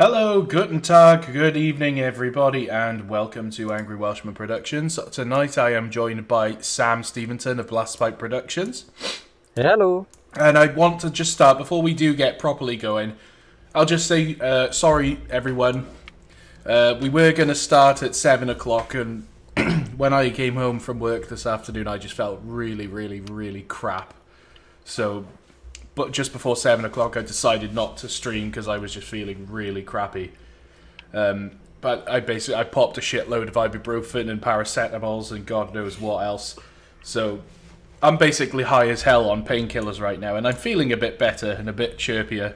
Hello, guten tag, good evening everybody, and welcome to Angry Welshman Productions. Tonight I am joined by Sam Stevenson of Blastpipe Productions. Hello. And I want to just start, before we do get properly going, I'll just say, sorry everyone. We were going to start at 7 o'clock, and when I came home from work this afternoon I just felt really crap. But just before 7 o'clock I decided not to stream because I was just feeling really crappy. But I popped a shitload of ibuprofen and paracetamols and God knows what else. So I'm basically high as hell on painkillers right now, and I'm feeling a bit better and a bit chirpier.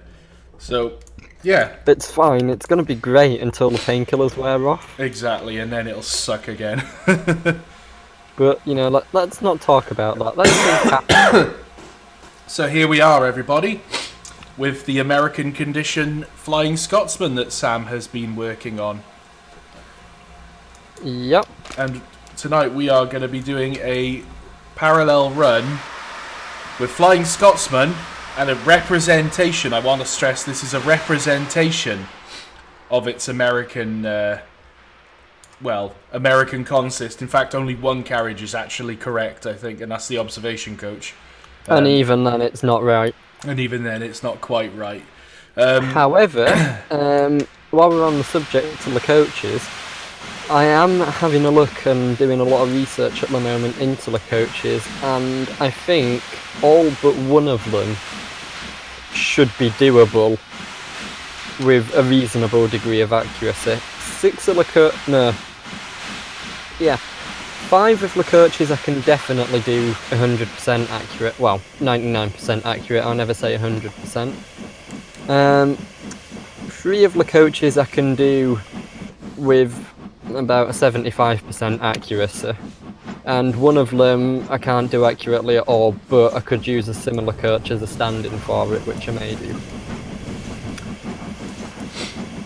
So, yeah. It's fine, it's going to be great until the painkillers wear off. Exactly, and then it'll suck again. But, you know, let's not talk about that. Let's think happy. So here we are, everybody, with the American condition Flying Scotsman that Sam has been working on. Yep. And tonight we are going to be doing a parallel run with Flying Scotsman and a representation. I want to stress this is a representation of its American, American consist. In fact, only one carriage is actually correct, I think, and that's the observation coach. And even then, it's not right. And even then, it's not quite right. However, while we're on the subject of the coaches, I am having a look and doing a lot of research at the moment into the coaches, and I think all but one of them should be doable with a reasonable degree of accuracy. 5 of the coaches I can definitely do 100% accurate. Well, 99% accurate, I'll never say 100%. 3 of the coaches I can do with about a 75% accuracy. And one of them I can't do accurately at all, but I could use a similar coach as a stand-in for it, which I may do.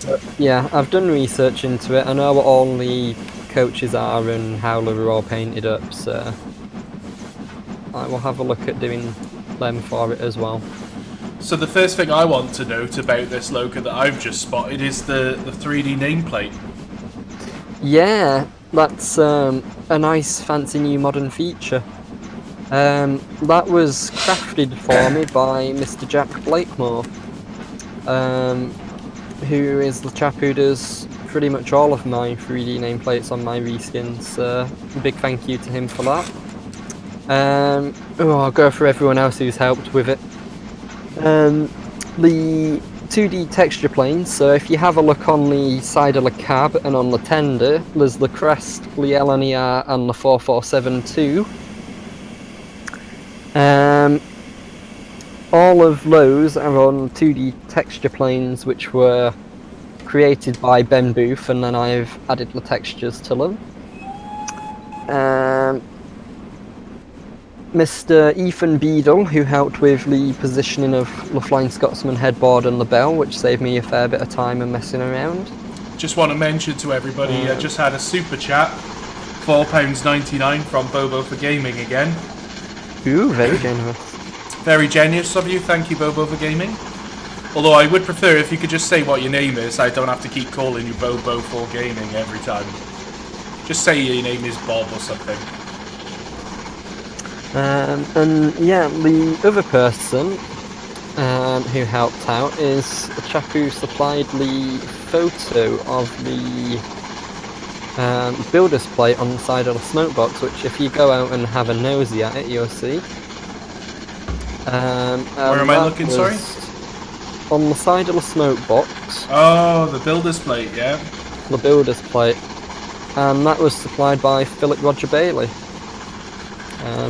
But yeah, I've done research into it. I know what all the coaches are and how they were all painted up, so I will have a look at doing them for it as well. So the first thing I want to note about this loco that I've just spotted is the 3D nameplate. Yeah, that's a nice fancy new modern feature. That was crafted for me by Mr. Jack Blakemore, who is the chap who does pretty much all of my 3D nameplates on my reskins, so big thank you to him for that. I'll go for everyone else who's helped with it. The 2D texture planes, so if you have a look on the side of the cab and on the tender, there's the crest, the LNER and the 4472. All of those are on 2D texture planes which were created by Ben Booth, and then I've added the textures to them. Mr. Ethan Beadle, who helped with the positioning of the Flying Scotsman headboard and the bell, which saved me a fair bit of time and messing around. Just want to mention to everybody, I just had a super chat, £4.99 from Bobo for Gaming again. Ooh, very generous. Very generous of you, thank you Bobo for Gaming. Although I would prefer if you could just say what your name is, I don't have to keep calling you Bobo for Gaming every time. Just say your name is Bob or something. And yeah, the other person who helped out is the chap who supplied the photo of the builder's plate on the side of the smoke box, which if you go out and have a nosy at it, you'll see. Where am I looking, sorry? On the side of the smoke box. Oh, the builder's plate, yeah. The builder's plate. And that was supplied by Philip Roger Bailey.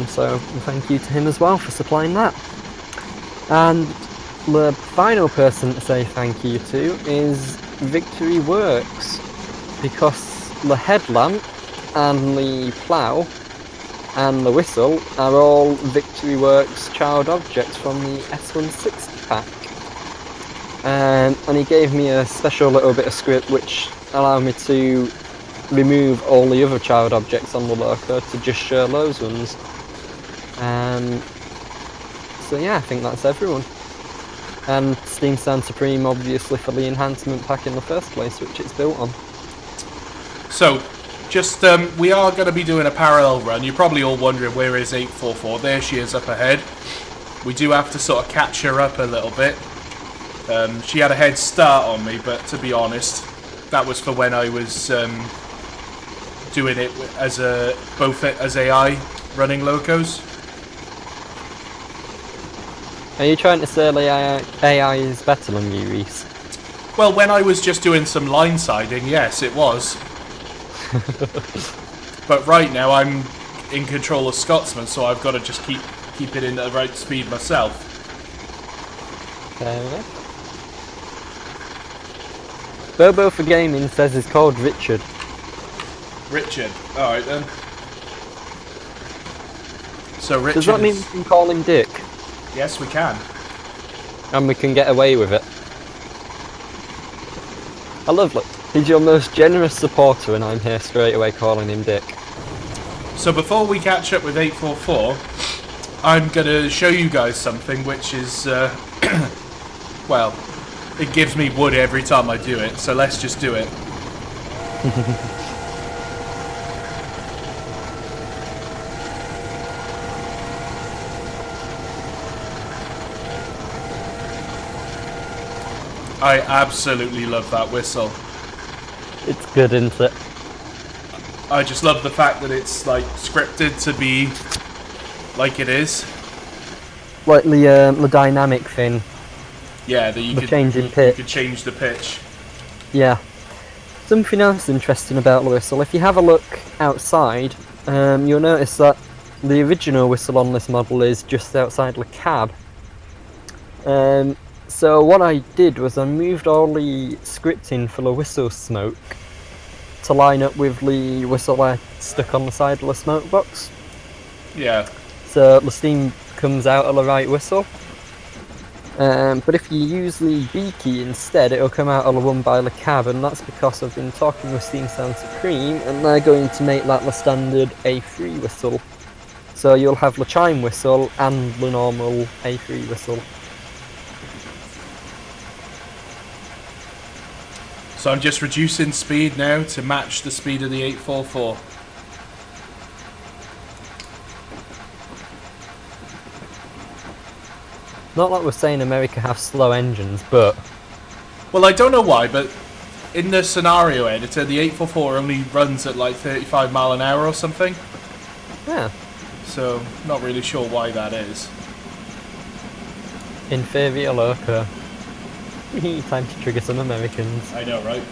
So thank you to him as well for supplying that. And the final person to say thank you to is Victory Works, because the headlamp and the plough and the whistle are all Victory Works child objects from the S160 pack. And he gave me a special little bit of script which allowed me to remove all the other child objects on the loco to just show those ones. So yeah, I think that's everyone. And Steam Sound Supreme, obviously, for the enhancement pack in the first place, which it's built on. So, just, we are going to be doing a parallel run. You're probably all wondering, where is 844? There she is up ahead. We do have to sort of catch her up a little bit. She had a head start on me, but to be honest, that was for when I was doing it as both as AI running locos. Are you trying to say AI is better than you, Reese? Well, when I was just doing some line siding, yes, it was. But right now I'm in control of Scotsman, so I've got to just keep it in the right speed myself. Fair enough. Bobo for Gaming says he's called Richard. Richard. Alright then. So Richard. Does that mean we can call him Dick? Yes, we can. And we can get away with it. I love it. He's your most generous supporter, and I'm here straight away calling him Dick. So before we catch up with 844, I'm going to show you guys something which is, well, it gives me wood every time I do it, so let's just do it. I absolutely love that whistle. It's good, isn't it? I just love the fact that it's like scripted to be like it is. Like the dynamic thing. Yeah, that you The could changing pitch. You could change the pitch. Yeah. Something else interesting about the whistle, if you have a look outside, you'll notice that the original whistle on this model is just outside the cab. So what I did was I moved all the scripting for the whistle smoke to line up with the whistle I stuck on the side of the smoke box. Yeah. So the steam comes out of the right whistle. But if you use the B key instead, it'll come out of the one by the cab, and that's because I've been talking with Steam Sound Supreme, and they're going to make that the standard A3 whistle. So you'll have the chime whistle and the normal A3 whistle. So I'm just reducing speed now to match the speed of the 844. Not like we're saying America have slow engines, but... Well, I don't know why, but in the scenario editor, the 844 only runs at like 35 mile an hour or something. Yeah. So, not really sure why that is. Inferior loco. Time to trigger some Americans. I know, right?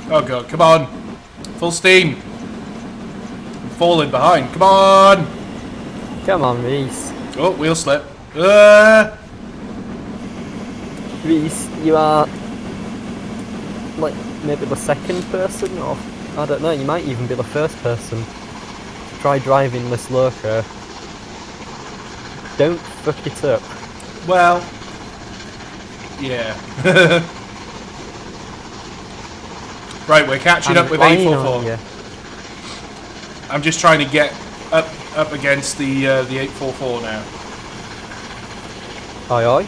Oh god, come on! Full steam! I'm falling behind, come on! Come on, Reese. Oh, wheel slip. Reese, you are like maybe the second person, or I don't know, you might even be the first person to try driving this loco. Don't fuck it up. Well, yeah. Right, we're catching up with 844. I'm just trying to get up against the 844 now. Aye aye.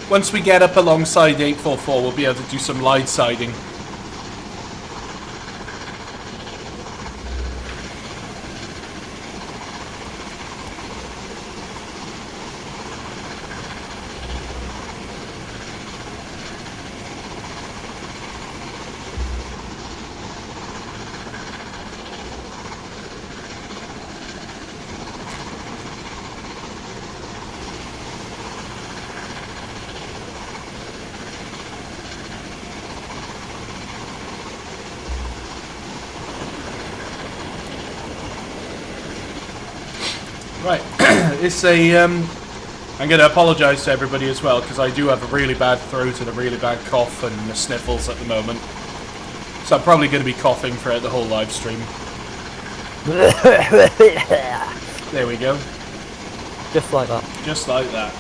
Once we get up alongside 844, we'll be able to do some line siding. Right, it's a, I'm going to apologise to everybody as well, because I do have a really bad throat and a really bad cough and the sniffles at the moment. So I'm probably going to be coughing throughout the whole live stream. There we go. Just like that. Just like that.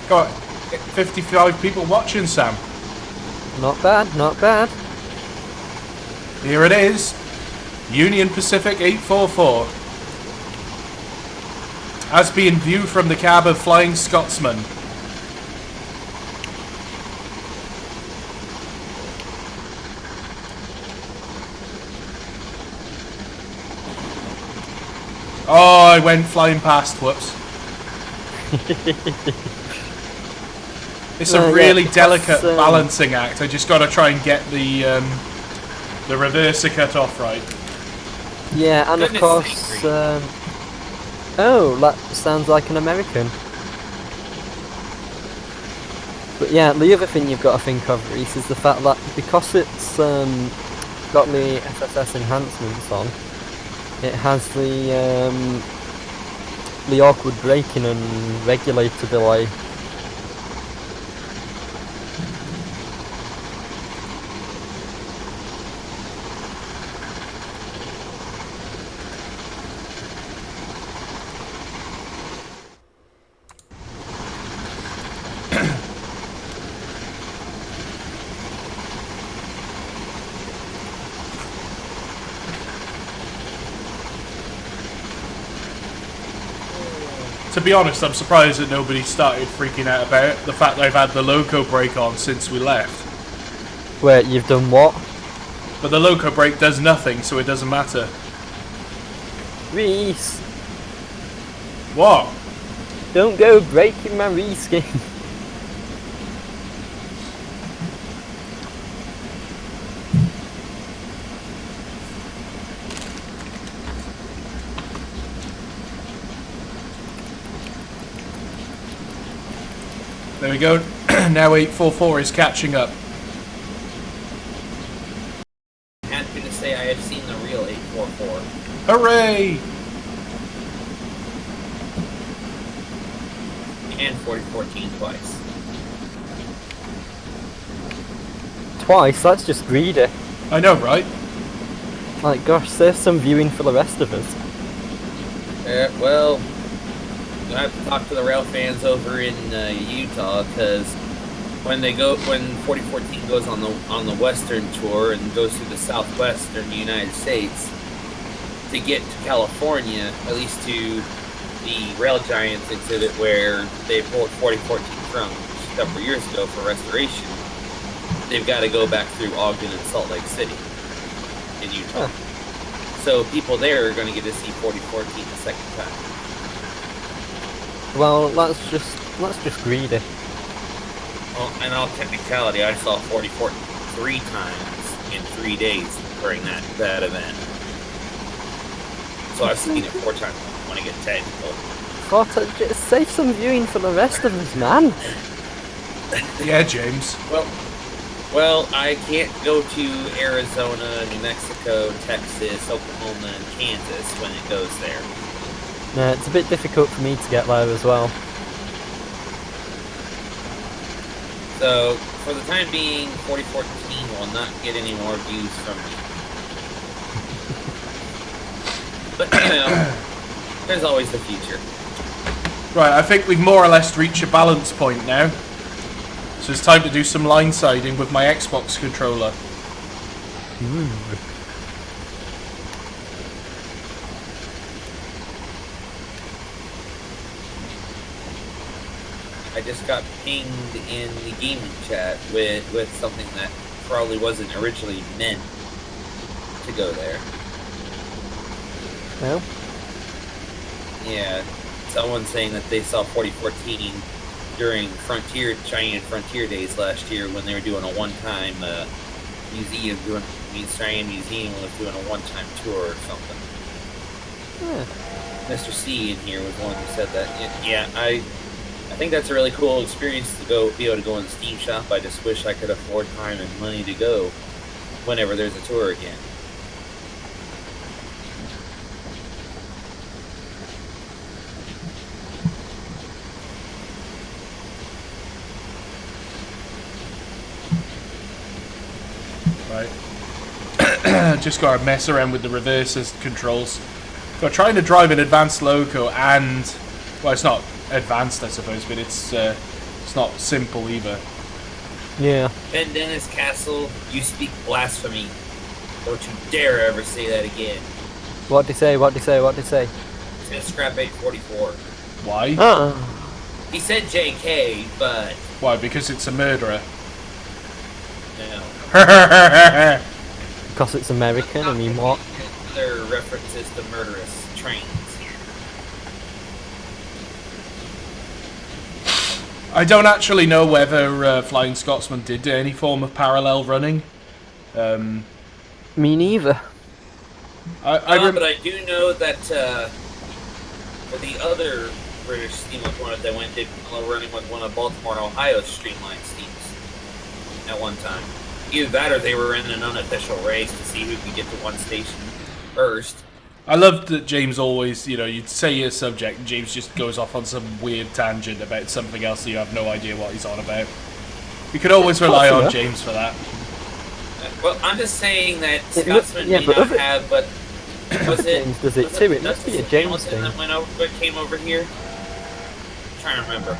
Got 55 people watching, Sam. Not bad, not bad. Here it is. Union Pacific 844. As being viewed from the cab of Flying Scotsman. Oh, I went flying past. Whoops. It's a really delicate balancing act. I just got to try and get the reverser cut off right. Yeah, and of course... oh, that sounds like an American. But yeah, the other thing you've got to think of, Reese, is the fact that because it's got the SSS enhancements on, it has the awkward braking and regulator delay. To be honest, I'm surprised that nobody started freaking out about the fact that I've had the loco brake on since we left. Wait, you've done what? But the loco brake does nothing, so it doesn't matter. Reese! What? Don't go breaking my reskin. There we go. Now 844 is catching up. Happy to say I have seen the real 844. Hooray! And 4014 twice. Twice? That's just greedy. I know, right? Like, gosh, save some viewing for the rest of us. Well, I have to talk to the rail fans over in Utah, because when 4014 goes on the western tour and goes through the southwestern United States, to get to California, at least to the Rail Giants exhibit where they pulled 4014 from a couple of years ago for restoration, they've got to go back through Ogden and Salt Lake City in Utah. So people there are going to get to see 4014 the second time. Well, that's just greedy. Well, in all technicality, I saw 4014 3 times in 3 days during that event. So I've seen it 4 times when I get technical. Just save some viewing for the rest of us, man. Yeah, James. Well, I can't go to Arizona, New Mexico, Texas, Oklahoma, and Kansas when it goes there. No, it's a bit difficult for me to get there as well. So, for the time being, 4014 will not get any more views from me. But, you know, there's always the future. Right, I think we've more or less reached a balance point now. So it's time to do some line siding with my Xbox controller. Ooh. I just got pinged in the gaming chat with something that probably wasn't originally meant to go there. Well? Yeah, someone saying that they saw 4014 during Cheyenne Frontier Days last year when they were doing a one-time museum, Cheyenne Museum was doing a one-time tour or something. Yeah. Mr. C in here was one who said that. Yeah, I think that's a really cool experience to be able to go in the Steam shop. I just wish I could afford time and money to go whenever there's a tour again. just got to mess around with the reverses controls. So trying to drive an advanced loco and, well, it's not advanced, I suppose, but it's not simple either. Yeah. Ben Dennis Castle, you speak blasphemy. Don't you dare ever say that again. What'd he say? What'd he say? What'd he say? He's gonna scrap 844. Why? He said JK, but Why? Because it's a murderer. no. Because it's American, I mean, what? Other references to murderous trains. I don't actually know whether Flying Scotsman did any form of parallel running. Me neither. But I do know that for the other British steam locomotive that went, they were running with one of Baltimore and Ohio streamlined steams at one time. Either that or they were in an unofficial race to see who could get to one station first. I loved that James always, you'd say your subject and James just goes off on some weird tangent about something else that you have no idea what he's on about. You could always rely on James for that. Well, I'm just saying that Scotsman may not have, but was it? James does it too. It must be a James thing. That came over here. I'm trying to remember.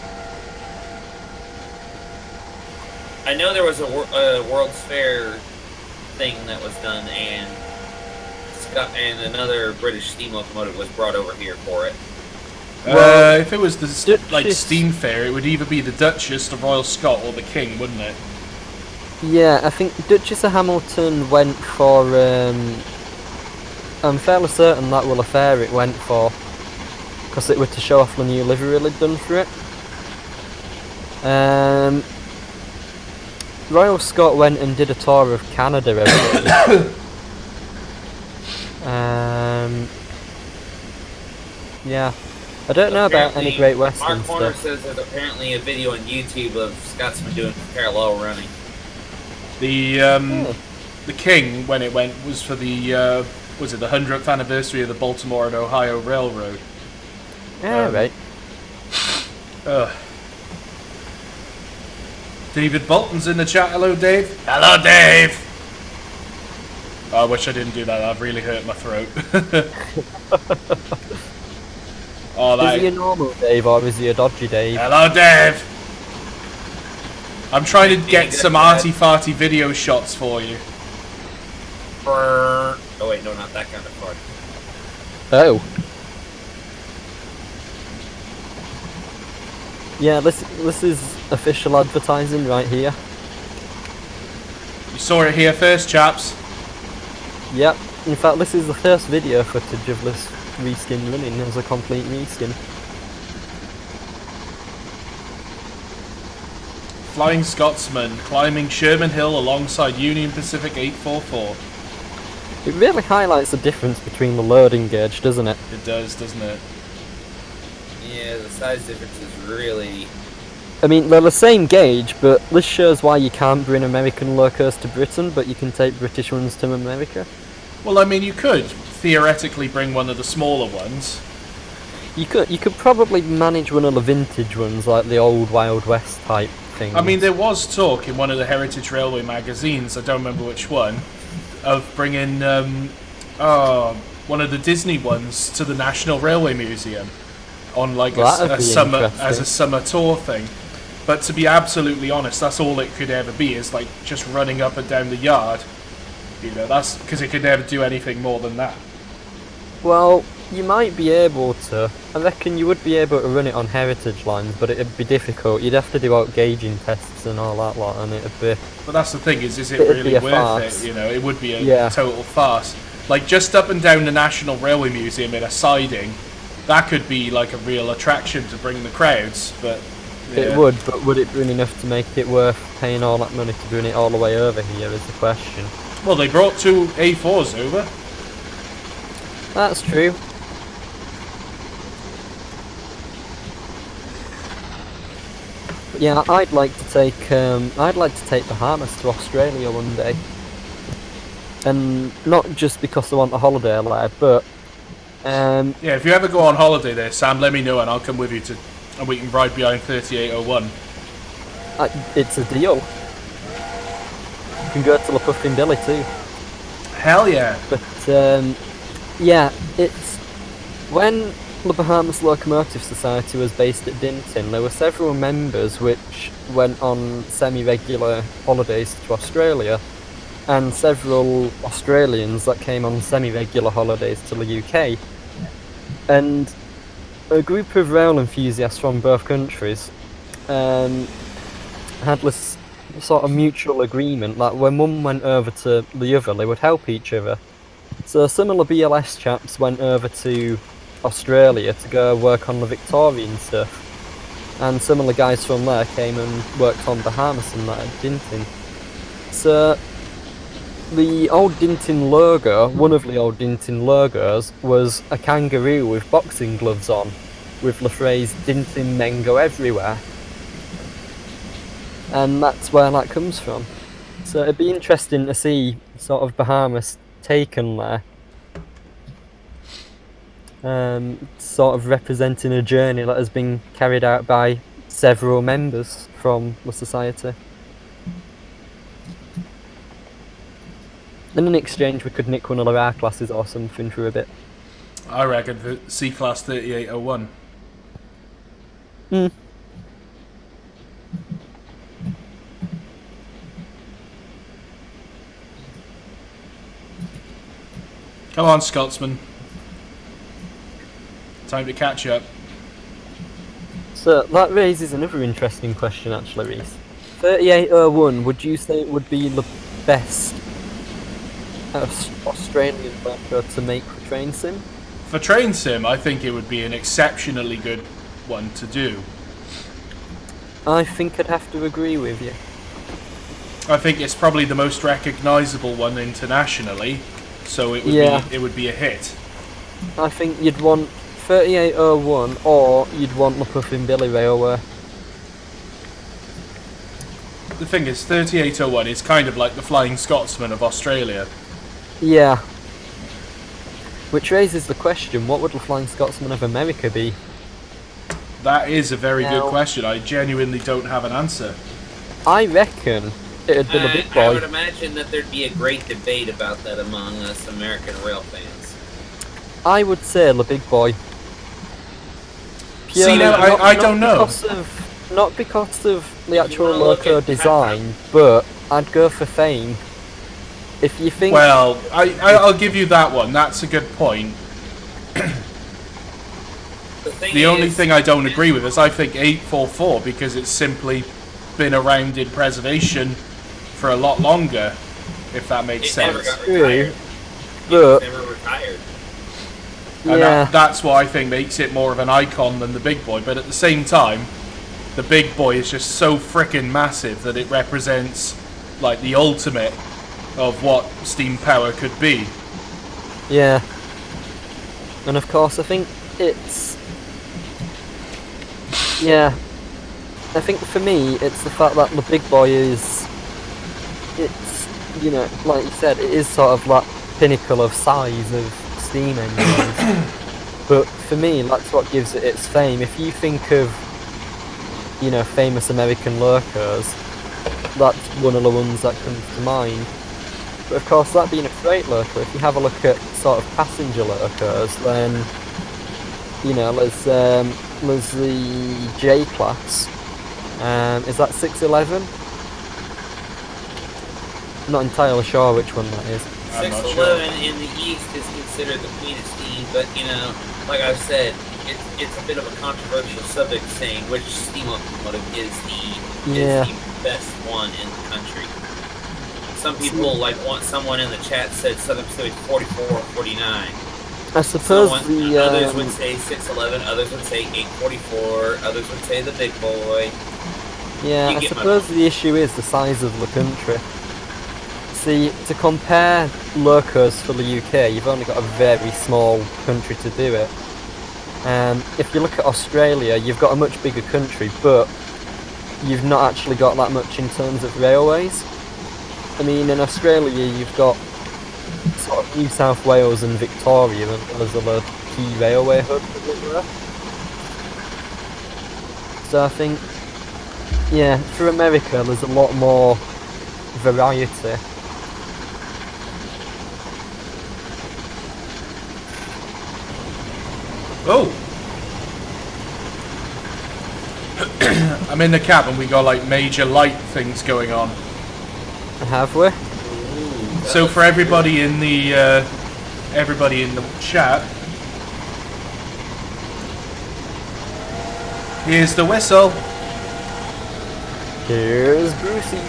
I know there was a World's Fair thing that was done, and another British steam locomotive was brought over here for it. If it was the steam fair, it would either be the Duchess, the Royal Scot, or the King, wouldn't it? Yeah, I think Duchess of Hamilton went for. I'm fairly certain that Will Affair it went for, because it was to show off the new livery they'd done for it. Royal Scot went and did a tour of Canada every yeah. I don't know about any Great Western Mark Horner stuff. says there's apparently a video on YouTube of Scotsman doing parallel running. The King, when it went, was for the was it the 100th anniversary of the Baltimore and Ohio Railroad? Yeah, right. David Bolton's in the chat. Hello, Dave. Hello, Dave. Oh, I wish I didn't do that. That really hurt my throat. Is he a normal Dave or is he a dodgy Dave? Hello, Dave. I'm trying to get some arty-farty video shots for you. Oh wait, no, not that kind of part. Oh. Yeah, this is official advertising right here. You saw it here first, chaps. Yep. In fact, this is the first video footage of this reskin running as a complete reskin. Flying Scotsman climbing Sherman Hill alongside Union Pacific 844. It really highlights the difference between the loading gauge, doesn't it? It does, doesn't it? Yeah, the size difference is really... I mean, they're the same gauge, but this shows why you can't bring American locos to Britain, but you can take British ones to America. Well, I mean, you could theoretically bring one of the smaller ones. You could probably manage one of the vintage ones, like the old Wild West type things. I mean, there was talk in one of the Heritage Railway magazines, I don't remember which one, of bringing one of the Disney ones to the National Railway Museum on like a summer tour thing. But to be absolutely honest, that's all it could ever be, is like just running up and down the yard. That's because it could never do anything more than that. Well, you might be able to. I reckon you would be able to run it on heritage lines, but it'd be difficult. You'd have to do out gauging tests and all that lot, and it'd be... But that's the thing, is it really worth farce. it? It would be a total farce. Like, just up and down the National Railway Museum in a siding, that could be like a real attraction to bring the crowds, but... Yeah. It would, but would it bring enough to make it worth paying all that money to bring it all the way over here is the question. Well, they brought 2 A4s over. That's true. But yeah, I'd like to take the Bahamas to Australia one day, and not just because I want a holiday there, but yeah, if you ever go on holiday there, Sam, let me know and I'll come with you and we can ride behind 3801. It's a deal. You can go to La Puffin Billy too. Hell yeah. But yeah, it's when the Bahamas Locomotive Society was based at Dinton, there were several members which went on semi-regular holidays to Australia, and several Australians that came on semi-regular holidays to the UK. And a group of rail enthusiasts from both countries had this sort of mutual agreement that when one went over to the other, they would help each other. So some of the BLS chaps went over to Australia to go work on the Victorian stuff, and some of the guys from there came and worked on Bahamas and that at Dinton. So the old Dinton logo, one of the old Dinton logos, was a kangaroo with boxing gloves on, with the phrase "Dinton men go everywhere," and that's where that comes from. So it'd be interesting to see sort of Bahamas taken there, sort of representing a journey that has been carried out by several members from the society. And in exchange we could nick one of our classes or something for a bit. I reckon the C-Class 3801. Come on, Scotsman. Time to catch up. So that raises another interesting question actually, Reese. 3801, would you say it would be the best Australian record to make for train sim? For train sim, I think it would be an exceptionally good one to do. I think I'd have to agree with you. I think it's probably the most recognisable one internationally, so it would be a hit. I think you'd want 3801 or you'd want the Puffin Billy Railway. The thing is, 3801 is kind of like the Flying Scotsman of Australia. Yeah. Which raises the question, what would the Flying Scotsman of America be? That is a very Now- good question. I genuinely don't have an answer. I reckon it'd be the Big I Boy. would imagine that there'd be a great debate about that among us American rail fans. I would say the Big Boy. See, now, I don't know. Not because of the actual wanna look loco at- design, but I'd go for fame. If you think... Well, I'll give you that one. That's a good point. The only thing I don't agree with is I think 844, because it's simply been around in preservation for a lot longer, if that makes It never sense. got True, retired. but... It never retired. And Yeah, that's what I think makes it more of an icon than the Big Boy. But at the same time, the Big Boy is just so frickin' massive that it represents like the ultimate of what steam power could be. yeah. And of course, I think it's... Yeah. I think for me, it's the fact that the Big Boy is... It's, you know, like you said, it is sort of that pinnacle of size of steam engines. But for me, that's what gives it its fame. If you think of, you know, famous American locos, that's one of the ones that comes to mind. But of course, that being a freight loco, if you have a look at sort of passenger locos, then, you know, there's the J class. Is that 611? Not entirely sure which one that is. I'm not 611 in the East is considered the queen of steam, but you know, like I've said, it's a bit of a controversial subject saying which steam locomotive is the best one in the country. Some people someone in the chat said Southern Pacific 44 or 49. I suppose Others would say 611, others would say 844, others would say the Big Boy. Yeah, You I get my suppose point. the issue is the size of the country. See, to compare locos for the UK, you've only got a very small country to do it. If you look at Australia, you've got a much bigger country, but you've not actually got that much in terms of railways. I mean, in Australia, you've got sort of New South Wales and Victoria, and those are the key railway hubs, as it were. So I think, yeah, for America, there's a lot more variety. Oh! I'm in the cab and we got like major light things going on. Have we? Ooh, So for everybody in the chat, here's the whistle. Here's Brucey.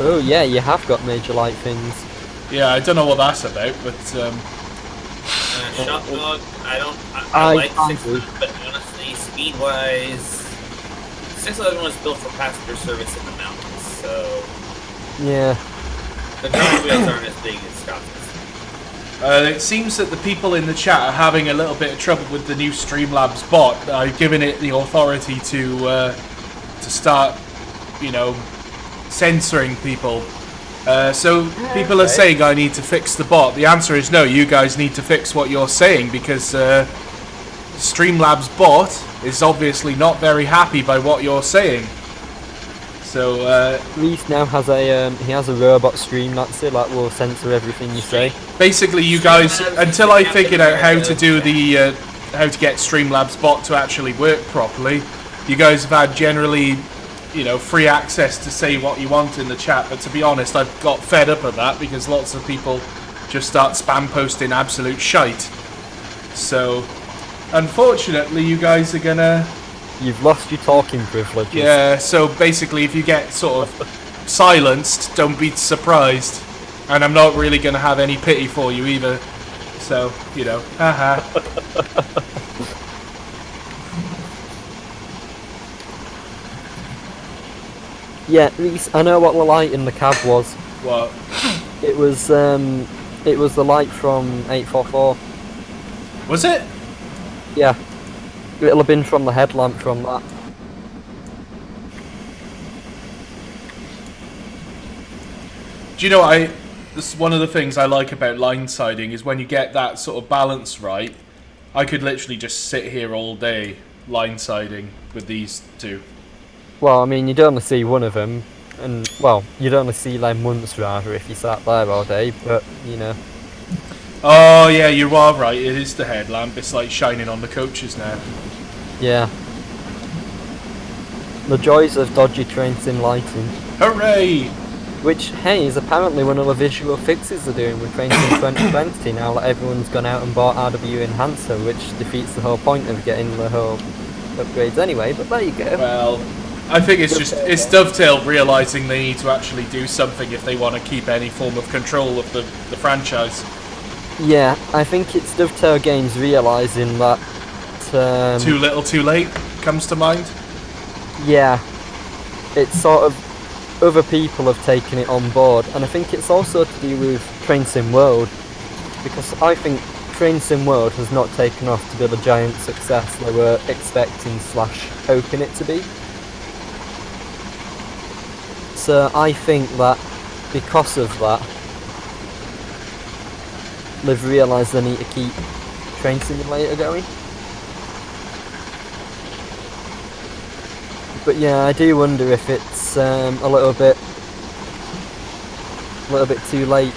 Oh yeah, you have got major light things. Yeah, I don't know what that's about, but Shop dog, I I like can't 611, but honestly, speed-wise, 611 was built for passenger service in the mountains, so Yeah. the ground wheels aren't as big as Scotsman's. it seems that the people in the chat are having a little bit of trouble with the new Streamlabs bot. I've given it the authority to start, you know, censoring people. So people are saying I need to fix the bot. The answer is no, you guys need to fix what you're saying, because Streamlabs bot is obviously not very happy by what you're saying. So Reese now has a he has a robot stream, that's it, that will censor everything you say. basically you guys, until I figured out how to do the how to get Streamlabs bot to actually work properly, you guys have had generally, you know, free access to say what you want in the chat. But to be honest, I've got fed up of that because lots of people just start spam posting absolute shite. So unfortunately you guys are gonna, You've lost your talking privileges. yeah, so basically if you get sort of silenced, don't be surprised. And I'm not really gonna have any pity for you either. So, you know, haha. Yeah, Reese, I know what the light in the cab was. What? It was the light from 844. Was it? Yeah. It'll have been from the headlamp from that. Do you know, this is one of the things I like about line siding is when you get that sort of balance right. I could literally just sit here all day line siding with these two. Well, I mean, you'd only see one of them, and, well, you'd only see them once rather if you sat there all day, but, you know. Oh yeah, you are right, it is the headlamp, it's like shining on the coaches now. Yeah. The joys of dodgy train sim lighting. Hooray! Which, hey, is apparently one of the visual fixes they're doing with Train Sim 2020 now that everyone's gone out and bought RW Enhancer, which defeats the whole point of getting the whole upgrades anyway, but there you go. Well, I think it's Dovetail realising they need to actually do something if they want to keep any form of control of the franchise. Yeah, I think it's Dovetail Games realising that... Too little too late comes to mind. Yeah, it's sort of... other people have taken it on board, and I think it's also to do with Train Sim World, because I think Train Sim World has not taken off to be the giant success they were expecting / hoping it to be. So I think that because of that, they've realised they need to keep Train Simulator going. But yeah, I do wonder if it's a little bit too late.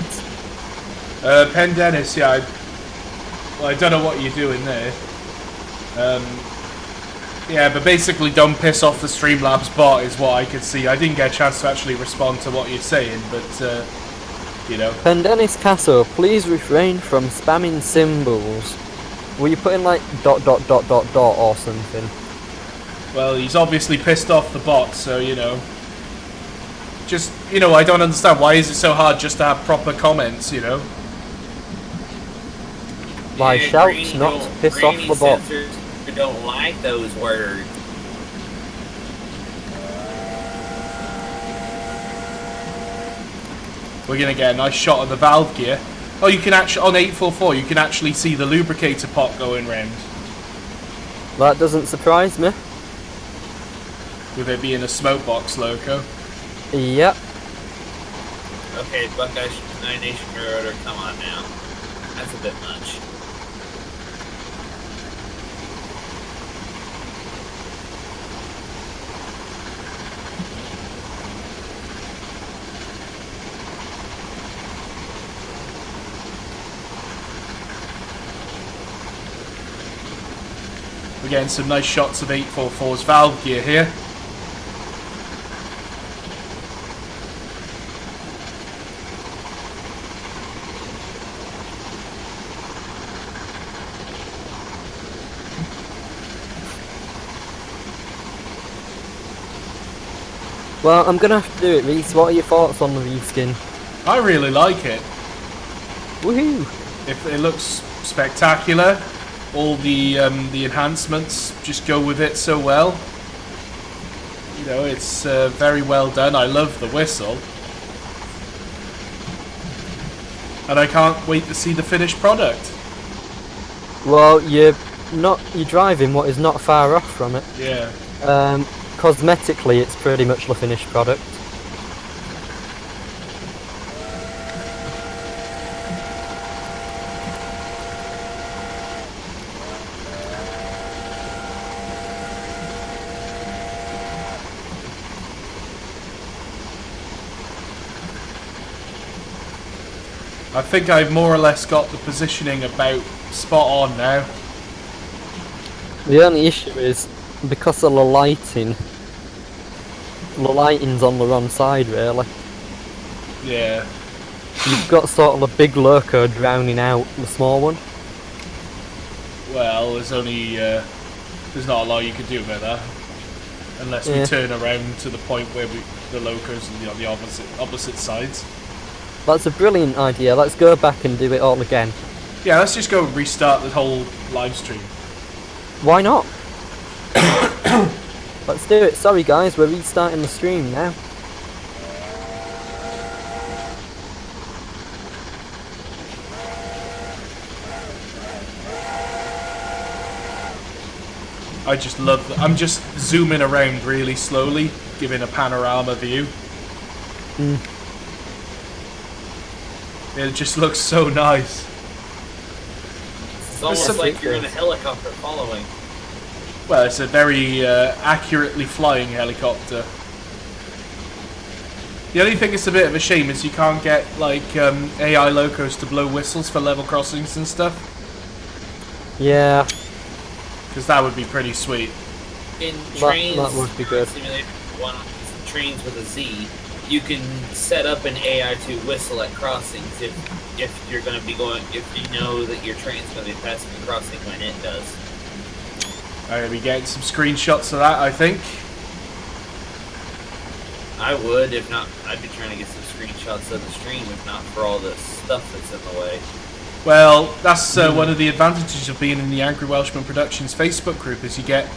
Penn Dennis, yeah, I don't know what you're doing there. Yeah, but basically don't piss off the Streamlabs bot is what I could see. I didn't get a chance to actually respond to what you're saying, but, you know. Pendennis Castle, please refrain from spamming symbols. Were you putting like ... or something? Well, he's obviously pissed off the bot, so, you know. Just, you know, I don't understand. Why is it so hard just to have proper comments, you know? My Yeah, shouts Granny not don't- to piss off Granny the bot. censors don't like those words. We're gonna get a nice shot of the valve gear. Oh, you can actually, on 844, you can actually see the lubricator pot going round. That doesn't surprise me. With it being a smoke box loco. Yep. Okay, Buckeye Nine Nation Rotor, come on now. That's a bit much. getting some nice shots of 844's valve gear here. Well, I'm gonna have to do it, Reese. What are your thoughts on the reskin? I really like it. Woohoo! If it looks spectacular, all the enhancements just go with it so well. You know, it's very well done. I love the whistle, and I can't wait to see the finished product. Well, you're driving what is not far off from it. Yeah. Cosmetically, it's pretty much the finished product. I think I've more or less got the positioning about spot on now. The only issue is, because of the lighting's on the wrong side, really. Yeah. You've got sort of a big loco drowning out the small one. Well, there's only there's not a lot you can do about that, unless we turn around to the point where the locos are on the opposite sides. That's a brilliant idea. Let's go back and do it all again. Yeah, let's just go and restart the whole live stream. Why not? Let's do it. Sorry guys, we're restarting the stream now. I just love that. I'm just zooming around really slowly, giving a panorama view. It just looks so nice. It's almost like you're in a helicopter following. Well, it's a very accurately flying helicopter. The only thing that's a bit of a shame is you can't get like AI locos to blow whistles for level crossings and stuff. Yeah. Because that would be pretty sweet. In trains, that would be good. Simulator one, trains with a Z, you can set up an AI to whistle at crossings if you're going to be going, if you know that your train's going to be passing a crossing when it does. I'm going to be getting some screenshots of that, I think. I would, if not, I'd be trying to get some screenshots of the stream, if not for all the stuff that's in the way. Well, that's one of the advantages of being in the Angry Welshman Productions Facebook group, is you get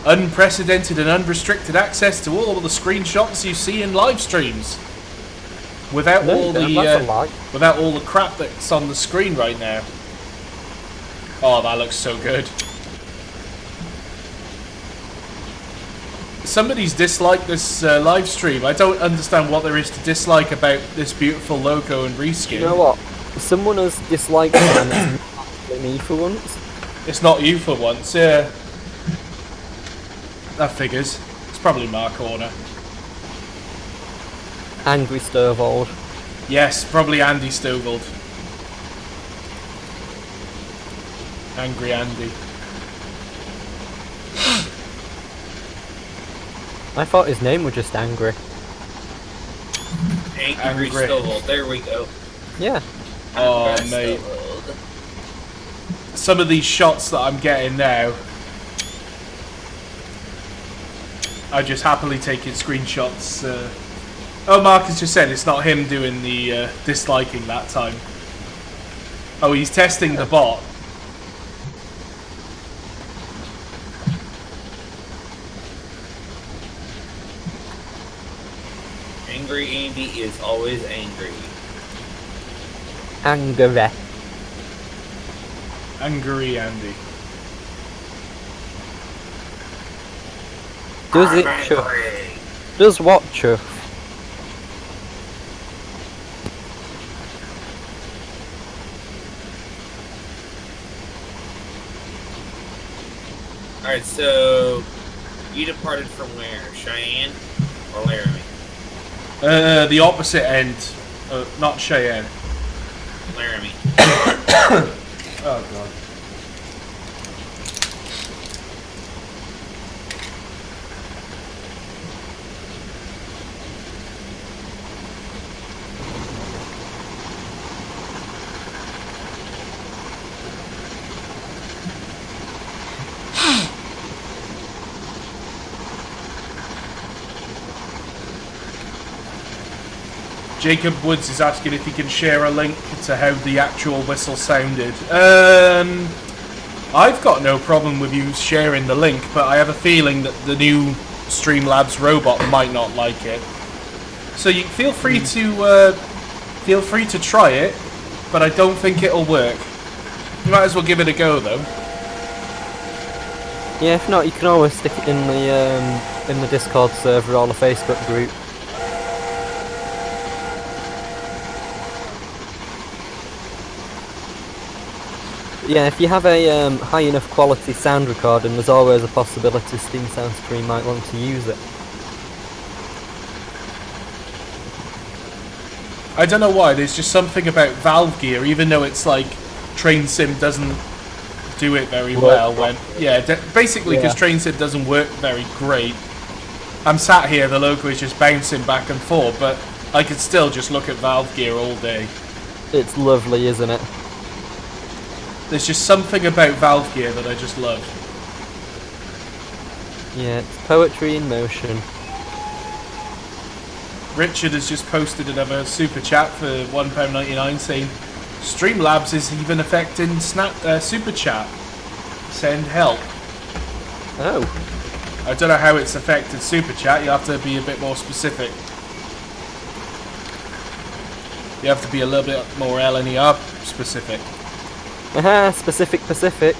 unprecedented and unrestricted access to all of the screenshots you see in live streams, without all the crap that's on the screen right now. Oh, that looks so good. Somebody's disliked this live stream. I don't understand what there is to dislike about this beautiful logo and reskin. You know what? Someone has disliked it and it's not me for once. It's not you for once, yeah. That figures. It's probably Mark Horner. Angry Stovald. Yes, probably Andy Stovald. Angry Andy. I thought his name was just Angry. Angry Stovald, there we go. Yeah. Oh, mate. Some of these shots that I'm getting now, I just happily taking screenshots. Oh, Marcus just said it's not him doing the disliking that time. Oh, he's testing the bot. Angry Andy is always angry. Angry. Angry Andy. Does it chuff? Does what chuff? Alright, so you departed from where? Cheyenne or Laramie? The opposite end. Not Cheyenne. Laramie. Oh god. Jacob Woods is asking if he can share a link to how the actual whistle sounded. I've got no problem with you sharing the link, but I have a feeling that the new Streamlabs robot might not like it. So you feel free to try it, but I don't think it'll work. You might as well give it a go, though. Yeah, if not, you can always stick it in the Discord server or the Facebook group. Yeah, if you have a high enough quality sound recording, there's always a possibility Steam Sound Stream might want to use it. I don't know why, there's just something about Valve Gear, even though it's like Train Sim doesn't do it very well when... Yeah, basically because Train Sim doesn't work very great. I'm sat here, the logo is just bouncing back and forth, but I could still just look at Valve Gear all day. It's lovely, isn't it? There's just something about Valve Gear that I just love. Yeah, it's poetry in motion. Richard has just posted another super chat for £1.99 saying Streamlabs is even affecting super chat. Send help. Oh. I don't know how it's affected super chat. You have to be a bit more specific. You have to be a little bit more LNER specific. Aha, specific Pacific.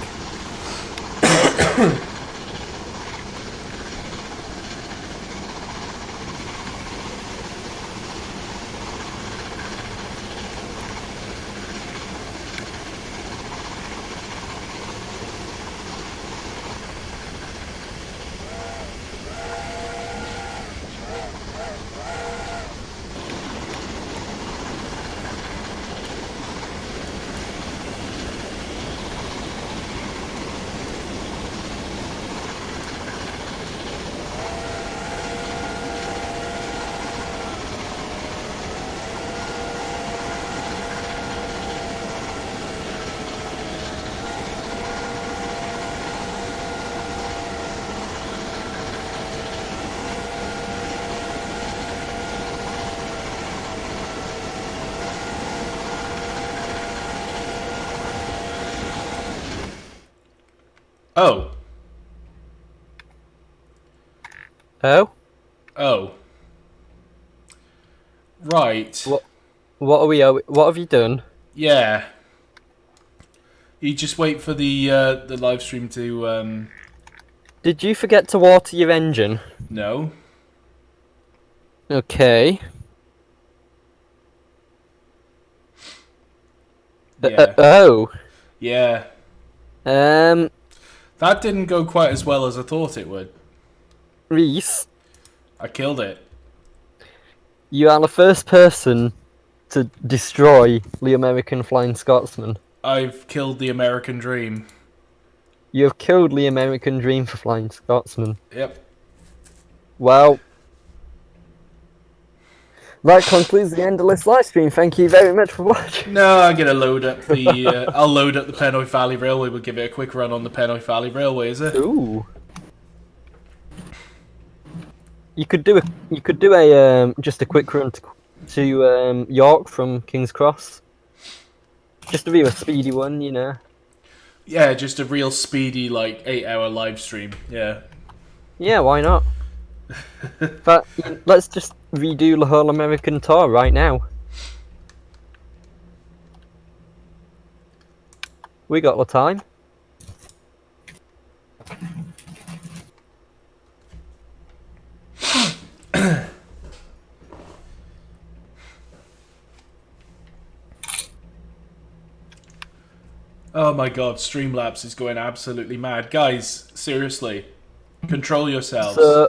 Oh. Oh? Oh. Right. What are we? What have you done? Yeah. You just wait for the live stream to Did you forget to water your engine? No. Okay. Yeah. Oh. Yeah. That didn't go quite as well as I thought it would. Reese, I killed it. you are the first person to destroy the American Flying Scotsman. I've killed the American dream. You have killed the American dream for Flying Scotsman. Yep. Well, that concludes the end of this live stream. Thank you very much for watching. No, I'm gonna load up the. I'll load up the Pennine Valley Railway. We'll give it a quick run on the Pennine Valley Railway. Is it? Ooh. You could do a just a quick run to York from King's Cross. Just to be a speedy one, you know. Yeah, just a real speedy, like 8-hour live stream. Yeah. Yeah, why not? But let's just redo the whole American tour right now. We got the time. Oh my god, Streamlabs is going absolutely mad. Guys, seriously, control yourselves. So,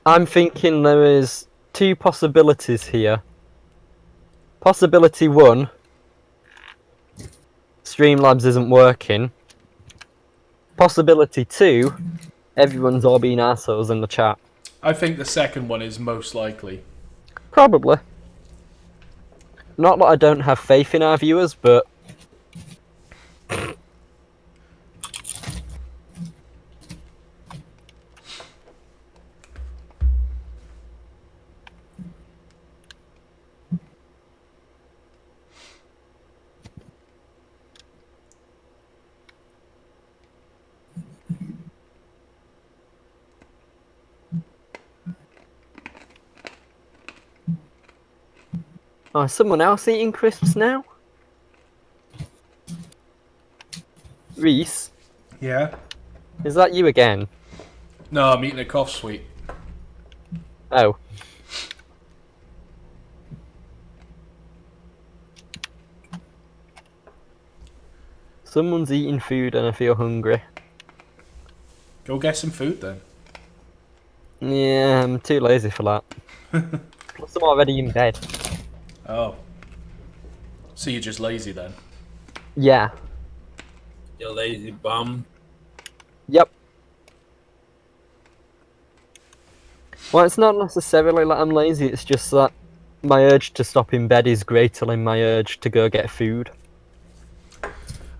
I'm thinking there is two possibilities here. Possibility one, Streamlabs isn't working. Possibility two, everyone's all being assholes in the chat. I think the second one is most likely. Probably. Not that I don't have faith in our viewers, but... Oh, is someone else eating crisps now? Reese, Yeah? is that you again? No, I'm eating a cough sweet. Oh. Someone's eating food and I feel hungry. Go get some food then. Yeah, I'm too lazy for that. Plus, I'm already in bed. Oh. So you're just lazy then? Yeah. You lazy bum. Yep. Well, it's not necessarily that I'm lazy, it's just that my urge to stop in bed is greater than my urge to go get food.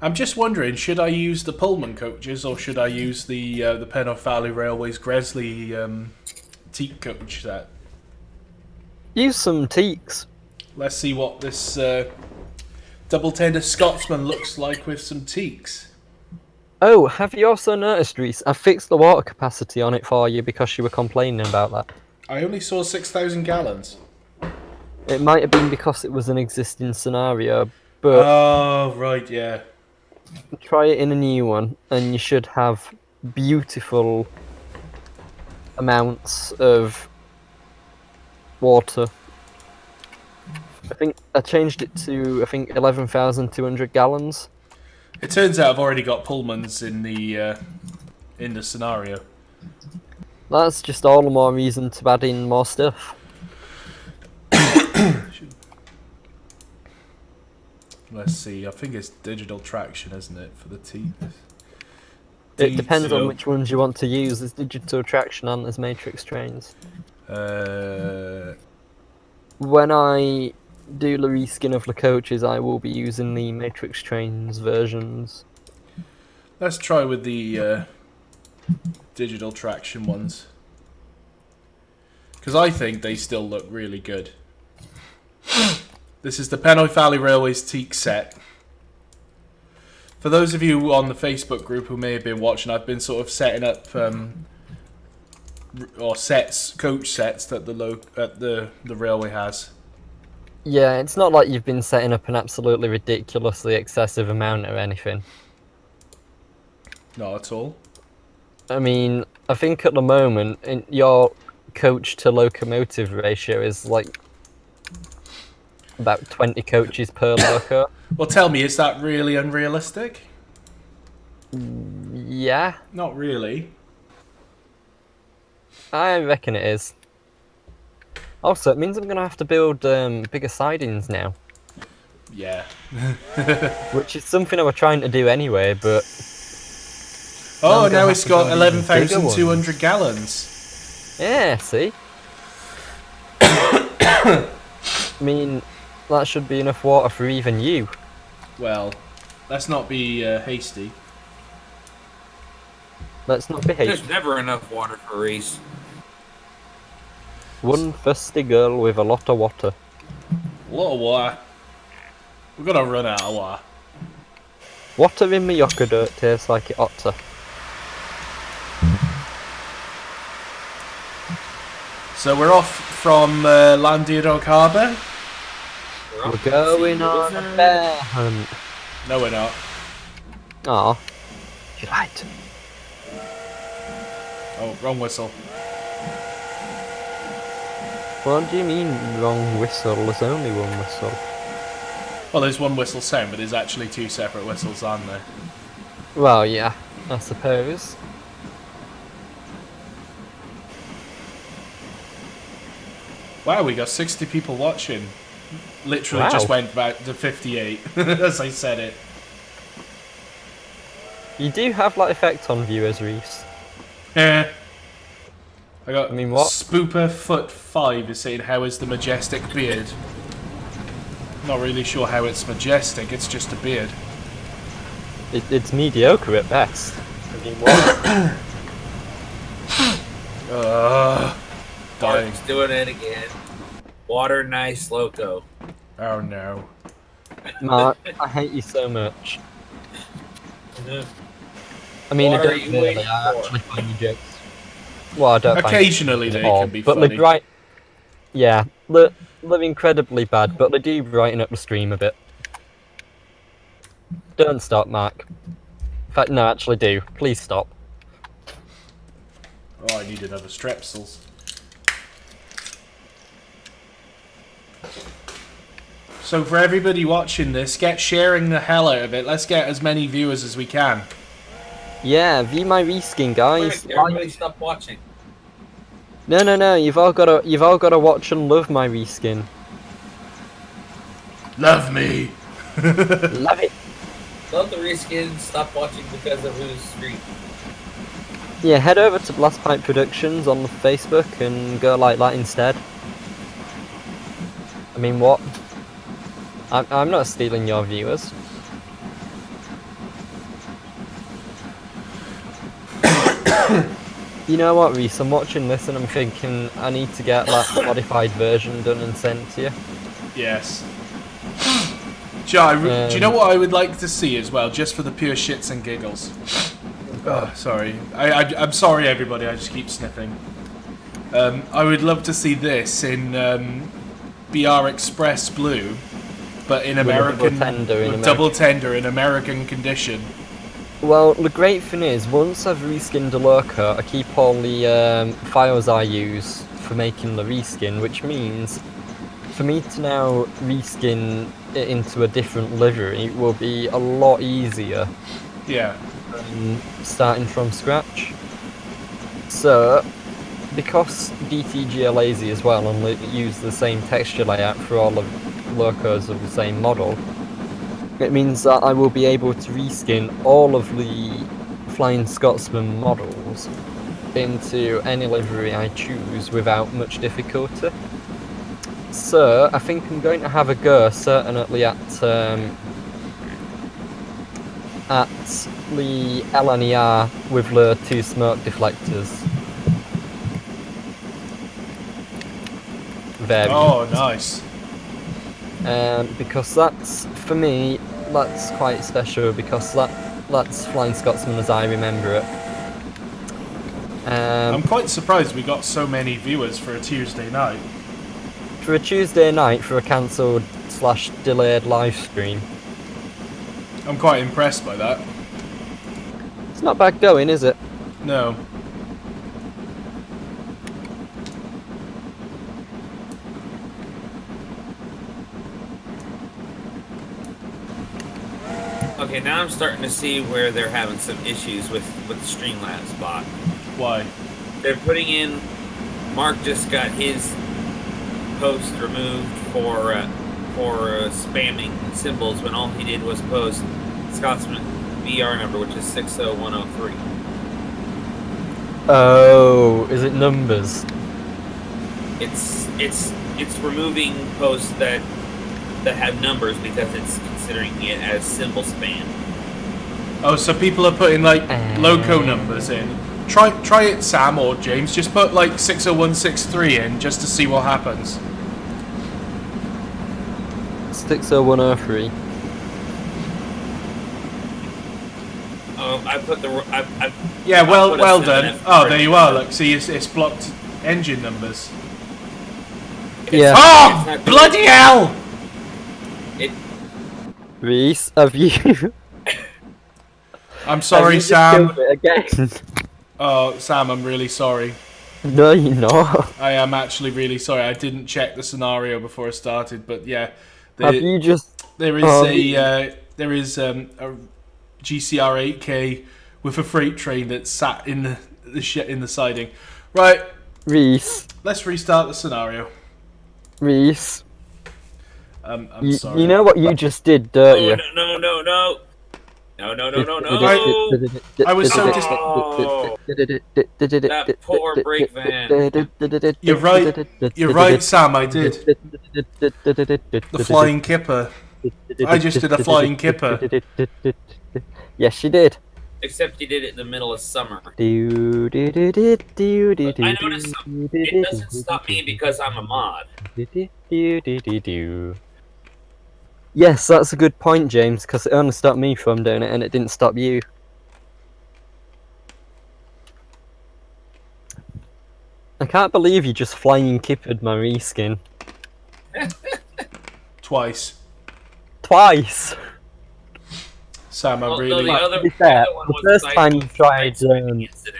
I'm just wondering, should I use the Pullman coaches or should I use the Penrith Valley Railways Gresley teak coach set? Use some teaks. Let's see what this double tender Scotsman looks like with some teaks. Oh, have you also noticed, Reese? I fixed the water capacity on it for you because you were complaining about that. I only saw 6,000 gallons. It might have been because it was an existing scenario, but Oh, right, yeah. try it in a new one and you should have beautiful amounts of water. I think I changed it to 11,200 gallons. It turns out I've already got Pullmans in the scenario. That's just all the more reason to add in more stuff. Let's see, I think it's digital traction, isn't it, for the teeth? It depends on which ones you want to use. There's digital traction and there's matrix trains. When I do the reskin of the coaches, I will be using the matrix trains versions. Let's try with the digital traction ones. Because I think they still look really good. This is the Penrith Valley Railways teak set. For those of you on the Facebook group who may have been watching, I've been sort of setting up coach sets that the railway has. Yeah, it's not like you've been setting up an absolutely ridiculously excessive amount or anything. Not at all. I mean, I think at the moment, your coach to locomotive ratio is like about 20 coaches per loco. Well, tell me, is that really unrealistic? Yeah, Not really. I reckon it is. Also, it means I'm going to have to build bigger sidings now. Yeah. Which is something I was trying to do anyway, but... Oh, now have it's to go got and use bigger 11,200 gallons. Yeah, see? I mean, that should be enough water for even you. Well, let's not be hasty. Let's not be hasty. There's never enough water for Reese. One thirsty girl with a lot of water. A lot of water. We're gonna run out of water. Water in my yoker dirt tastes like it ought to. So we're off from Landiadog Harbour. We're going on a bear hunt. No, we're not. Aw. You lied to me. Oh, wrong whistle. What do you mean, wrong whistle? There's only one whistle. Well, there's one whistle sound, but there's actually two separate whistles, aren't there? Well, yeah, I suppose. Wow, we got 60 people watching. Literally Wow. just went back to 58 as I said it. You do have that effect on viewers, Reese. I got I mean, what? Spooper Foot 5 is saying, how is the majestic beard? Not really sure how it's majestic, it's just a beard. It's mediocre at best. I mean, what? Dying. Mark's doing it again. Water nice loco. Oh no. Mark, I hate you so much. I mean, What I are don't you really. waiting I for? actually find you jokes. Well, I don't. Occasionally they find can be but funny. the right. Yeah, the they're incredibly bad, but they do brighten up the stream a bit. Don't stop, Mark. In fact, no, actually do. Please stop. Oh, I need another Strepsils. So for everybody watching this, get sharing the hell out of it. Let's get as many viewers as we can. Yeah, view my reskin, guys. Wait, everybody stop watching. No. You've all gotta watch and love my reskin. Love me. Love it. Love the reskin, stop watching because of who's stream. Yeah, head over to Blastpipe Productions on Facebook and go like that instead. I mean, what? I'm not stealing your viewers. You know what, Reese? I'm watching this and I'm thinking I need to get that modified version done and sent to you. Yes. Do you know what I would like to see as well, just for the pure shits and giggles? Oh, sorry. I'm sorry, everybody. I just keep sniffing. I would love to see this in BR Express Blue, but in American double tender in American condition. Well, the great thing is, once I've reskinned a Loco, I keep all the files I use for making the reskin, which means for me to now reskin it into a different livery will be a lot easier. Yeah. Starting from scratch. So, because DTG are lazy as well and use the same texture layout for all of Locos of the same model, it means that I will be able to reskin all of the Flying Scotsman models into any livery I choose without much difficulty. So, I think I'm going to have a go, certainly at the LNER with the 2 smoke deflectors. Variant. Oh, nice. Because that's, for me, that's quite special, because that's Flying Scotsman as I remember it. I'm quite surprised we got so many viewers for a Tuesday night. For a Tuesday night, for a cancelled / delayed live stream. I'm quite impressed by that. It's not bad going, is it? No. Okay, now I'm starting to see where they're having some issues with the Streamlabs bot. Why? They're putting in. Mark just got his post removed for spamming symbols when all he did was post Scotsman VR number, which is 60103. Oh, is it numbers? It's removing posts that have numbers because it's considering it as symbol spam. Oh, so people are putting like loco numbers in. Try it, Sam or James. Just put like 60163 in just to see what happens. 60103. Oh, I put the. Yeah, well done. done. Oh, there you are. Look, see, it's blocked engine numbers. Yeah. Oh, bloody hell! Reese, have you? I'm sorry, have you just Sam. killed it again? Oh, Sam, I'm really sorry. No, you're not. I am actually really sorry. I didn't check the scenario before I started, but yeah. Have you just? There is there is a GCR 8K with a freight train that's sat in the siding. Right. Reese. Let's restart the scenario. Reese. I'm sorry. You know what you just did, don't you? No. I was so That poor brake van. You're right, Sam, I did. The flying kipper. I just did a flying kipper. Yes, you did. Except you did it in the middle of summer. But I noticed something. It doesn't stop me because I'm a mod. Yes, that's a good point, James, because it only stopped me from doing it and it didn't stop you. I can't believe you just flying kippered my reskin. Twice. Twice. Sam, I Well, really... no, To be fair, the other one the was first side- time you tried, incident.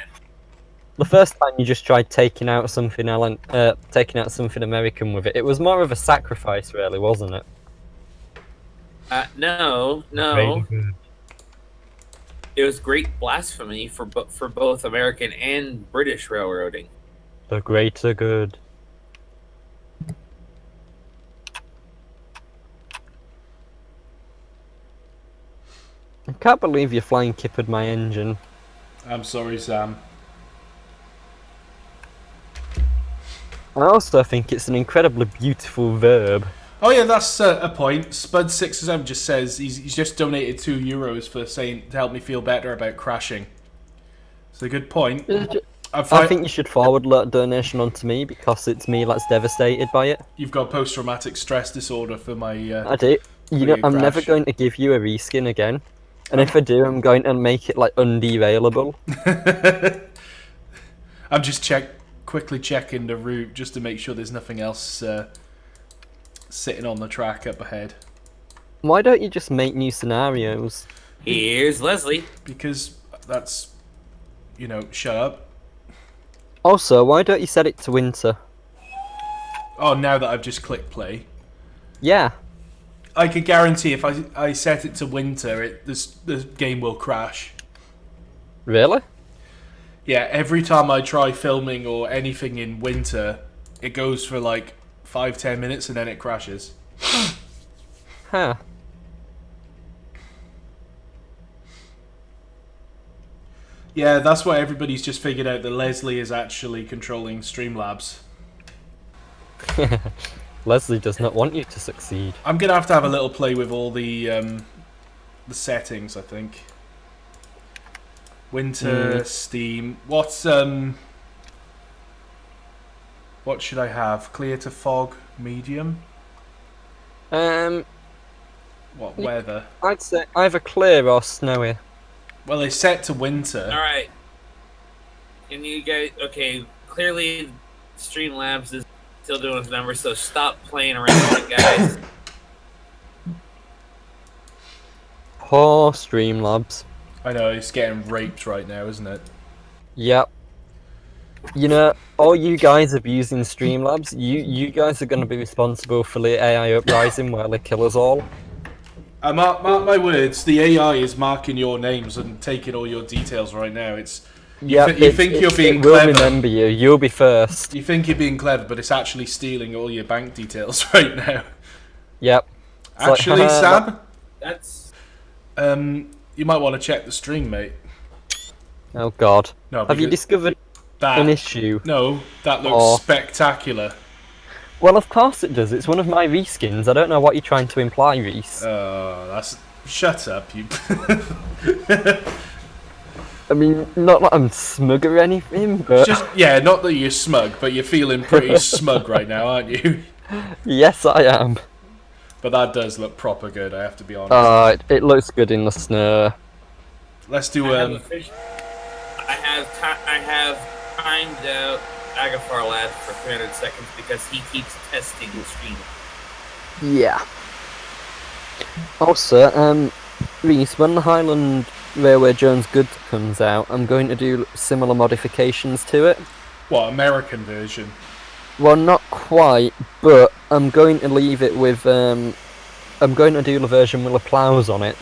the first time you just tried taking out something American with it, it was more of a sacrifice, really, wasn't it? No. It was great blasphemy for both American and British railroading. The greater good. I can't believe you flying kippered my engine. I'm sorry, Sam. I also think it's an incredibly beautiful verb. Oh yeah, that's a point. Spud607 just says he's just donated €2 for saying to help me feel better about crashing. It's a good point. I think you should forward that donation on to me because it's me that's devastated by it. You've got post-traumatic stress disorder for my... I do. You know, I'm never crash. going to give you a reskin again. And if I do, I'm going to make it like underailable. I'm just quickly checking the route just to make sure there's nothing else sitting on the track up ahead. Why don't you just make new scenarios? Here's Leslie. Because that's, you know, shut up. Also, why don't you set it to winter? Oh, now that I've just clicked play. Yeah. I can guarantee if I set it to winter, the game will crash. Really? Yeah, every time I try filming or anything in winter, it goes for like 5-10 minutes and then it crashes. Huh. Yeah, that's why everybody's just figured out that Leslie is actually controlling Streamlabs. Leslie does not want you to succeed. I'm gonna have a little play with all the settings, I think. Winter, Steam. What should I have? Clear to fog, medium? What weather? I'd say either clear or snowy. Well, it's set to winter. All right. And you guys, okay? Clearly, Streamlabs is still doing its numbers, so stop playing around with it, guys. Poor Streamlabs. I know, it's getting raped right now, isn't it? Yep. You know, all you guys abusing Streamlabs, you guys are going to be responsible for the AI uprising where they kill us all. Mark my words, the AI is marking your names and taking all your details right now. It's you think you're being it will clever. remember you. You'll be first. You think you're being clever, but it's actually stealing all your bank details right now. Yep. It's Actually, like, Sam, That's you might want to check the stream, mate. Oh God. No, Have you because discovered that an issue? No, that looks Oh. spectacular. Well, of course it does. It's one of my reskins. I don't know what you're trying to imply, Reese. That's shut up, you. I mean, not that I'm smug or anything, but Not that you're smug, but you're feeling pretty smug right now, aren't you? yes, I am. But that does look proper good, I have to be honest. It looks good in the snow. Let's do I have timed out Agafar Lad for 300 seconds because he keeps testing the stream. Yeah. Also, Reese, when the Highland Railway Jones Goods comes out, I'm going to do similar modifications to it. What, American version? Well, not quite, but I'm going to leave it with, I'm going to do the version with the ploughs on it.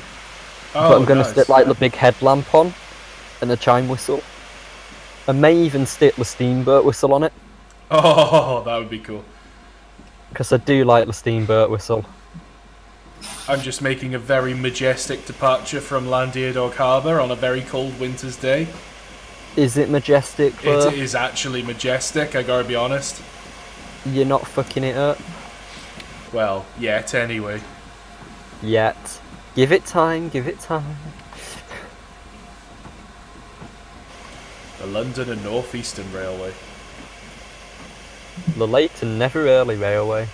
Oh, But I'm going to nice. stick like the big headlamp on, and a chime whistle. I may even stick the steamboat whistle on it, Oh, that would be cool. because I do like the steamboat whistle. I'm just making a very majestic departure from Landiadog Harbour on a very cold winter's day. Is it majestic, though? It is actually majestic, I gotta be honest. You're not fucking it up Well, yet anyway. yet. Give it time, give it time. The London and North Eastern Railway. The late and never early railway.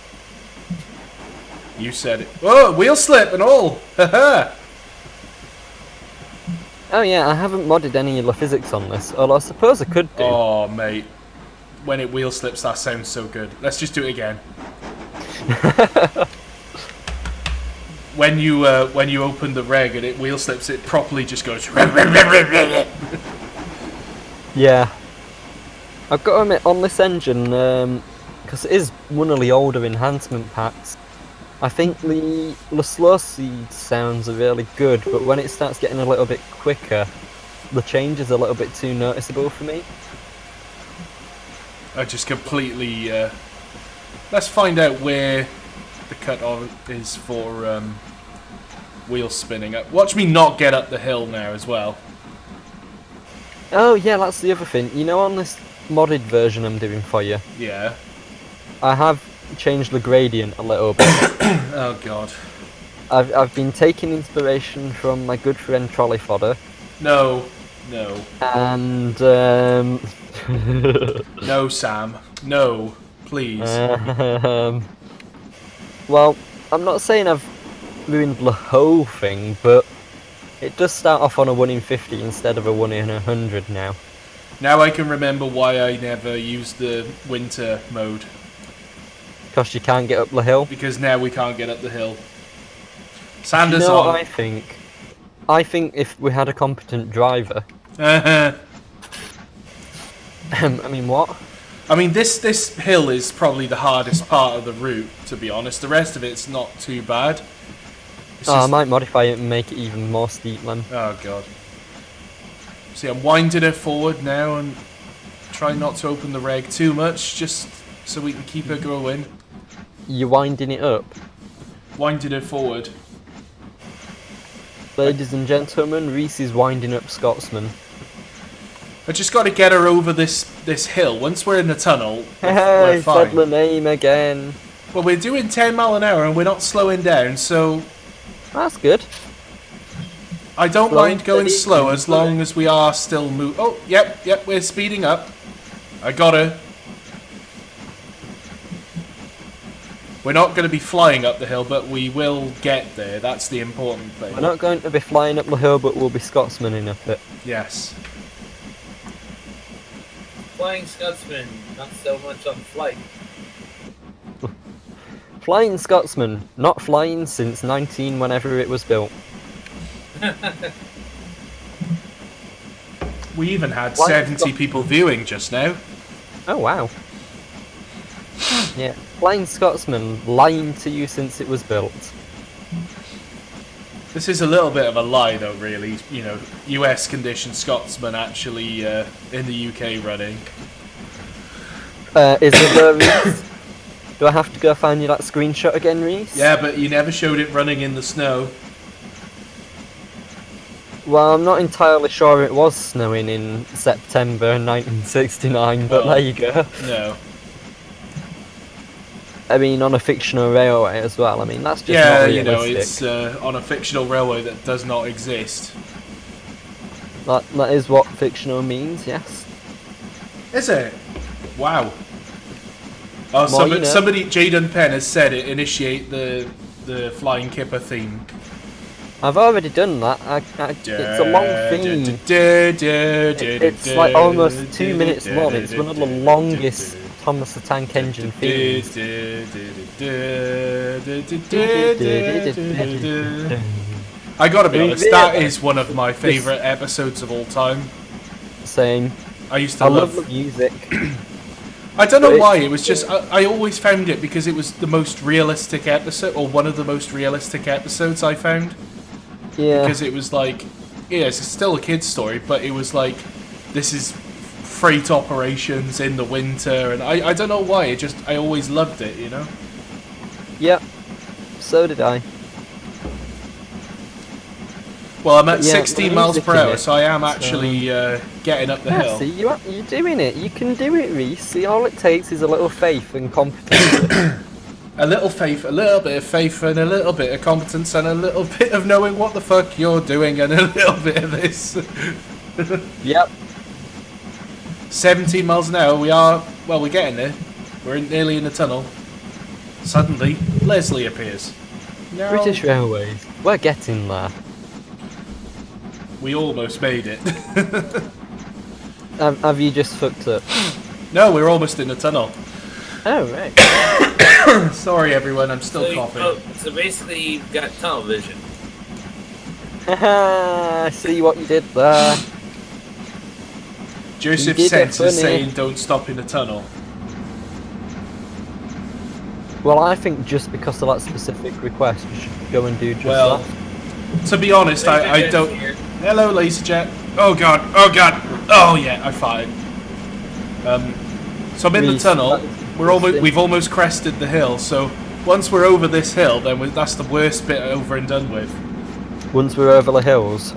You said it. Oh, wheel slip and all! Haha! Oh yeah, I haven't modded any of the physics on this, although I suppose I could do. Oh, mate. When it wheel slips, that sounds so good. Let's just do it again. when you open the reg and it wheel slips, it properly just goes. Yeah. I've got to admit, on this engine, because it is one of the older enhancement packs, I think the slow seed sounds are really good, but when it starts getting a little bit quicker, the change is a little bit too noticeable for me. I just completely. Let's find out where the cut-off is for wheel spinning. Watch me not get up the hill now as well. Oh yeah, that's the other thing. You know, on this modded version I'm doing for you, Yeah. I have changed the gradient a little bit. Oh god. I've been taking inspiration from my good friend Trolley Fodder, No. and No, Sam. No. Please. well, I'm not saying I've ruined the whole thing, but it does start off on a 1 in 50 instead of a 1 in 100 now. Now I can remember why I never used the winter mode. Because you can't get up the hill. Because now we can't get up the hill. Sanders You know on. what I think? I think if we had a competent driver... I mean, what? mean, this hill is probably the hardest part of the route, to be honest. The rest of it's not too bad. It's I just- might modify it and make it even more steep then. Oh god. See, I'm winding her forward now and trying not to open the reg too much, just so we can keep her going. You're winding it up. Winding her forward. Ladies and gentlemen, Reese is winding up Scotsman. I just got to get her over this hill. Once we're in the tunnel, we're Hey, said the fine. name again. Well, we're doing 10 mile an hour and we're not slowing down, so That's good. I don't Slow, mind going steady, slow as slow. long as we are still moving. Oh, yep, we're speeding up. I got her. We're not going to be flying up the hill, but we will get there. That's the important thing. We're not going to be flying up the hill, but we'll be Scotsmaning up it. Yes. Flying Scotsman, not so much on flight. Flying Scotsman, not flying since 19 whenever it was built. We even had Flying 70 people viewing just now. Oh wow. Yeah, Flying Scotsman, lying to you since it was built. This is a little bit of a lie, though, really. You know, US conditioned Scotsman actually in the UK running. Is it Reese? Do I have to go find you that screenshot again, Reese? Yeah, but you never showed it running in the snow. Well, I'm not entirely sure it was snowing in September 1969, but Well, there you go. No. I mean, on a fictional railway as well. I mean, that's just Yeah, not you know, realistic. it's on a fictional railway that does not exist. That is what fictional means, yes. Is it? Wow. Oh, Well, somebody, you know. somebody, Jaden Penn has said it. Initiate the Flying Kipper theme. I've already done that. It's a long theme. It's like almost 2 minutes long. It's one of the longest Thomas the Tank Engine themes. I gotta be honest, that is one of my favourite episodes of all time. Same. I used to I love love. the music. I don't know why, it was just. I always found it because it was the most realistic episode, or one of the most realistic episodes I found. Yeah. Because it was like. Yeah, it's still a kid's story, but it was like. This is freight operations in the winter, and I don't know why, it just. I always loved it, you know? Yep. So did I. Well, I'm at Yeah, 16 the miles music per in hour, it, so I am actually getting up the Yeah, hill. see, you're doing it. You can do it, Reese. See, all it takes is a little faith and competence. A little faith, a little bit of faith, and a little bit of competence, and a little bit of knowing what the fuck you're doing, and a little bit of this. Yep. 17 miles an hour, we're getting there. We're nearly in the tunnel. Suddenly, Leslie appears. No, British Railways. We're getting there. we almost made it. Have you just fucked up? No, we're almost in the tunnel. Oh, right. Sorry, everyone, I'm still coughing. So basically, you've got tunnel vision. Haha, see what you did there. Joseph You did it Sense is funny. saying don't stop in the tunnel. Well, I think just because of that specific request, you should go and do just Well, that. to be honest, I don't... Hello, LaserJet. Oh god, oh god. Oh yeah, I fired. So I'm in the Reese, tunnel. that- We've almost crested the hill, so once we're over this hill, then that's the worst bit over and done with. Once we're over the hills.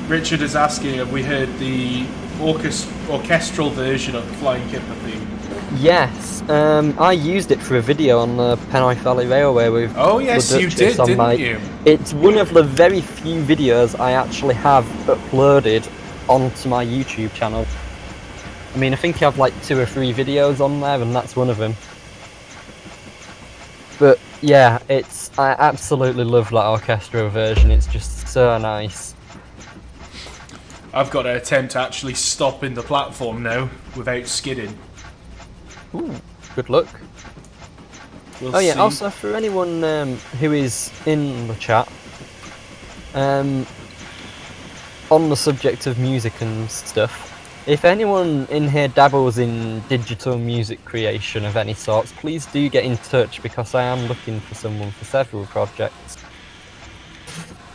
Richard is asking, have we heard the orchestral version of the Flying Kipper theme? Yes, I used it for a video on the Pennine Valley Railway with. Oh yes, the you Duchess did, on didn't my- you? It's one of the very few videos I actually have uploaded onto my YouTube channel. I mean, I think I have like 2 or 3 videos on there, and that's one of them. But yeah, I absolutely love that orchestral version. It's just so nice. I've got to attempt to actually stop in the platform now without skidding. Ooh, good luck. We'll Oh yeah, see. also for anyone who is in the chat, on the subject of music and stuff, if anyone in here dabbles in digital music creation of any sorts, please do get in touch, because I am looking for someone for several projects.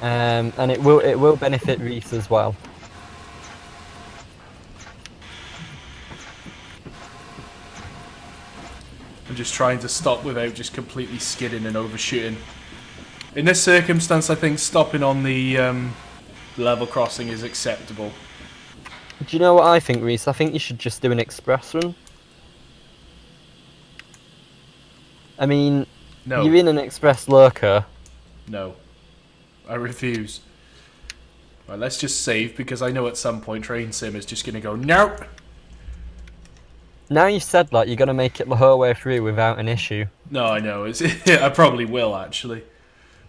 And it will benefit Reese as well. I'm just trying to stop without just completely skidding and overshooting. In this circumstance, I think stopping on the level crossing is acceptable. Do you know what I think, Reese? I think you should just do an express run. I mean, No. you're in an express loco. No. I refuse. Right, let's just save, because I know at some point Train Sim is just going to go, nope. Now you said that, you're going to make it the whole way through without an issue. No, I know. I probably will, actually.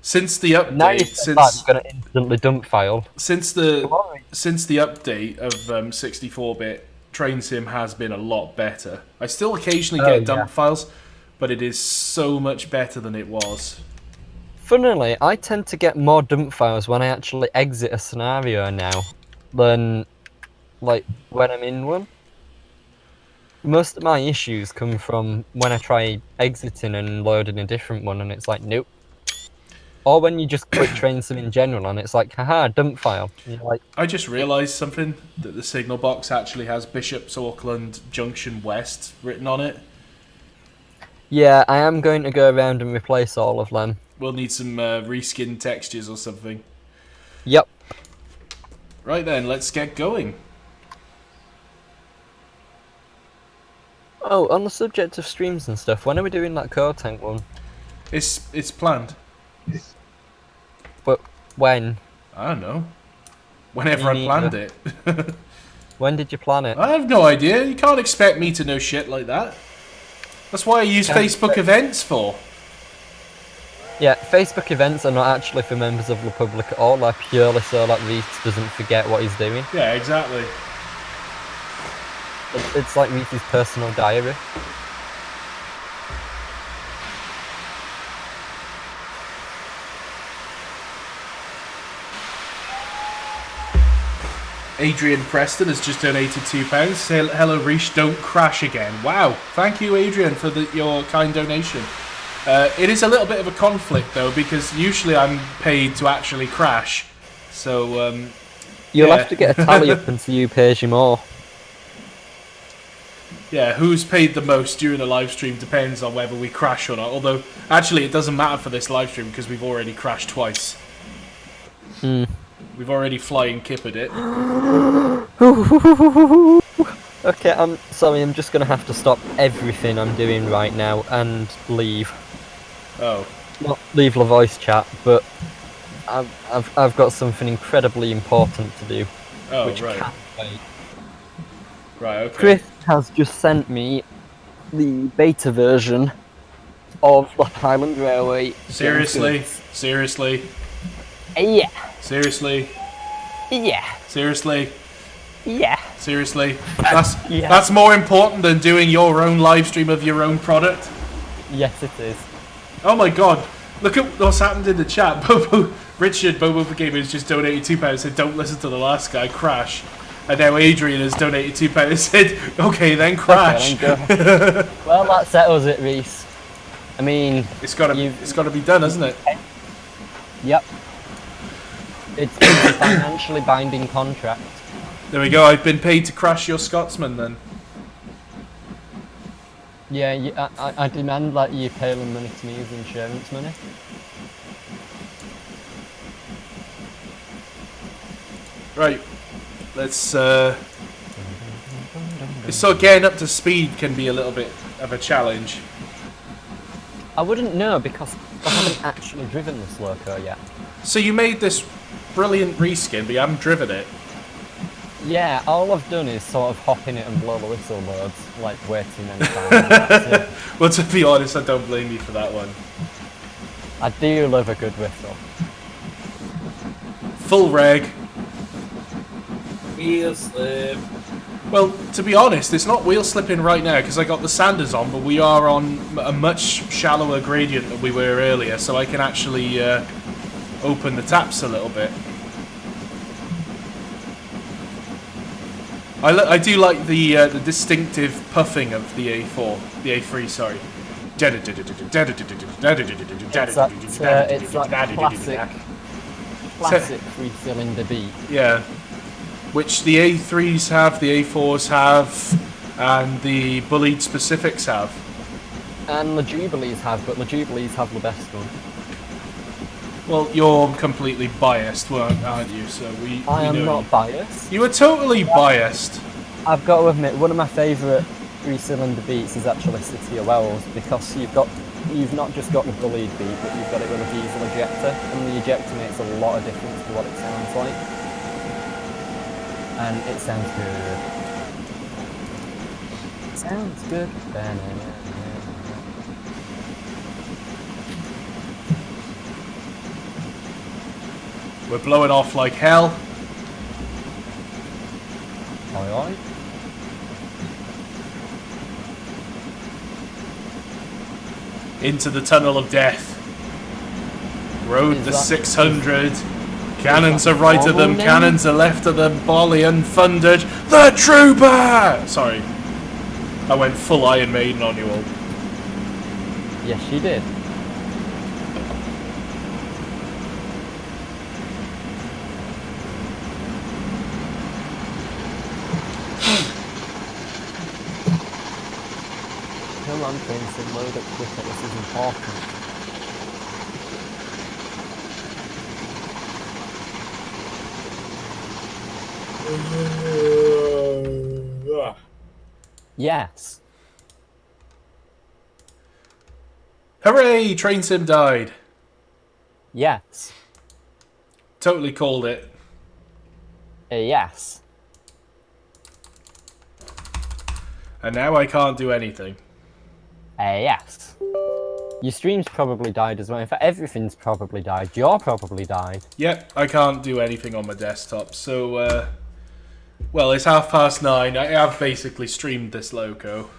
Since the Now you update, said that, you're going to instantly dump file. since the update of 64-bit, Train Sim has been a lot better. I still occasionally get dump files, but it is so much better than it was. Funnily, I tend to get more dump files when I actually exit a scenario now than like when I'm in one. Most of my issues come from when I try exiting and loading a different one, and it's like, nope. Or when you just quit Train Sim in general, and it's like, haha, dump file. And you're like, I just realised something, that the signal box actually has Bishop's Auckland Junction West written on it. yeah, I am going to go around and replace all of them. We'll need some reskin textures or something. Yep. Right then, let's get going. Oh, on the subject of streams and stuff, when are we doing that core tank one? It's planned. But when? I don't know. Whenever I planned it. When did you plan it? I have no idea. You can't expect me to know shit like that. That's why I use Facebook events for. Yeah, Facebook events are not actually for members of the public at all. They're purely so that Reese doesn't forget what he's doing. Yeah, exactly. It's like Reese's personal diary. Adrian Preston has just donated £2. Say hello, Reese. Don't crash again. Wow. Thank you, Adrian, for your kind donation. It is a little bit of a conflict, though, because usually I'm paid to actually crash. So, You'll yeah. have to get a tally up and see who pays you more. Yeah, who's paid the most during a live stream depends on whether we crash or not. Although, actually, it doesn't matter for this live stream because we've already crashed twice. Hmm. We've already flying kippered it. Okay, I'm sorry, I'm just gonna have to stop everything I'm doing right now and leave. Oh. Not leave the voice chat, but I've got something incredibly important to do. Oh, which right. can't wait. Right, okay. Chris has just sent me the beta version of the Highland Railway. Seriously? Seriously? Yeah. Seriously? Yeah. Seriously? Yeah. Seriously? Yeah. That's more important than doing your own live stream of your own product? Yes, it is. Oh my god. Look at what's happened in the chat. Richard, Bobo for Gamers, just donated £2, said don't listen to the last guy, crash. And now Adrian has donated £2, said, okay, then crash. Okay, then go. Well, that settles it, Reese. I mean... It's gotta be done, hasn't it? Yep. It's a financially binding contract. There we go, I've been paid to crash your Scotsman then. Yeah, I demand that you pay the money to me as insurance money. Right. Let's so getting up to speed can be a little bit of a challenge. I wouldn't know because I haven't actually driven this loco yet. So you made this brilliant reskin, but you haven't driven it. Yeah, all I've done is sort of hop in it and blow the whistle loads, like way too many times. That's it. Well, to be honest, I don't blame you for that one. I do love a good whistle. Full reg. Wheel slip. Well, to be honest, it's not wheel slipping right now because I got the sanders on, but we are on a much shallower gradient than we were earlier, so I can actually open the taps a little bit. I do like the distinctive puffing of the A3, sorry. It's that classic three-cylinder beat. Yeah, which the A3s have, the A4s have, and the bullied specifics have. And the Jubilees have, but the Jubilees have the best one. Well, you're completely biased, aren't you? So I am know not biased. You are totally biased. I've got to admit, one of my favourite three-cylinder beats is actually City of Wells because you've not just got the bullied beat, but you've got it with a diesel ejector, and the ejector makes a lot of difference to what it sounds like. And it sounds good. It sounds good. We're blowing off like hell. Aye aye. Into the tunnel of death. Road Is the that- 600. Cannons are that right of them, normal cannons are left of them, volley unthundered. The Trooper! Sorry. I went full Iron Maiden on you all. Yes, you did. Come on, Prince, load up quicker, this is important. Yes. Hooray! Train sim died. Yes. Totally called it. Yes. And now I can't do anything. Yes. Your stream's probably died as well. In fact, everything's probably died. You're probably died. Yep, I can't do anything on my desktop. So, well, it's 9:30. I have basically streamed this loco.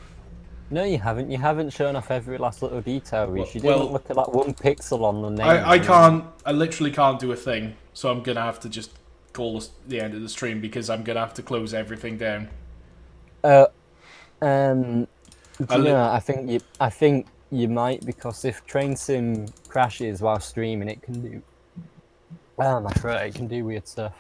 No, you haven't. You haven't shown off every last little detail, Reece. You Well, didn't look at that one pixel on the name. I literally can't do a thing. So I'm going to have to just call the end of the stream because I'm going to have to close everything down. I think you might, because if Train Sim crashes while streaming, it can do. I'm afraid it can do weird stuff.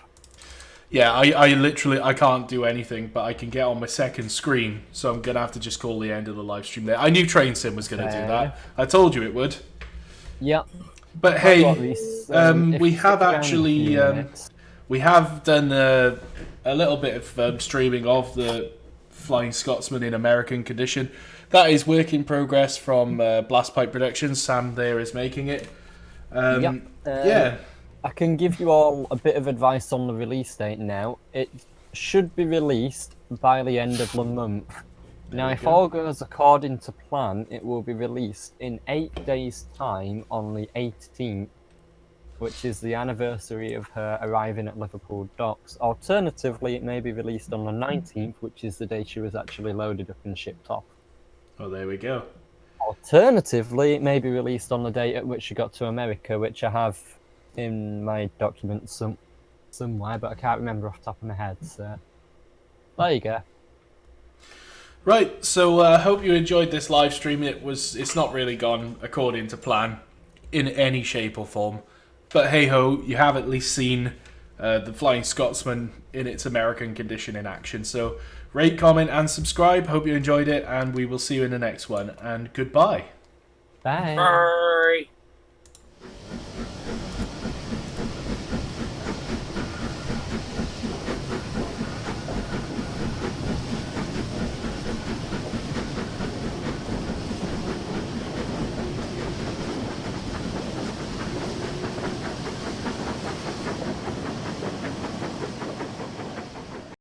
Yeah, I literally can't do anything, but I can get on my second screen, so I'm gonna have to just call the end of the live stream there. I knew Train Sim was gonna do that. I told you it would. Yep. But hey, we have done a little bit of streaming of the Flying Scotsman in American condition. That is work in progress from Blast Pipe Productions. Sam there is making it. Yeah. I can give you all a bit of advice on the release date now. It should be released by the end of the month. Now, if all goes according to plan, it will be released in 8 days' time on the 18th. which is the anniversary of her arriving at Liverpool docks. Alternatively, it may be released on the 19th, which is the day she was actually loaded up and shipped off. Oh, there we go. Alternatively, it may be released on the date at which she got to America, which I have in my documents somewhere, but I can't remember off the top of my head. So there you go. Right, so I hope you enjoyed this live stream. It's not really gone according to plan in any shape or form. But hey ho, you have at least seen the Flying Scotsman in its American condition in action. So rate, comment, and subscribe. Hope you enjoyed it, and we will see you in the next one. And goodbye. Bye. Brr.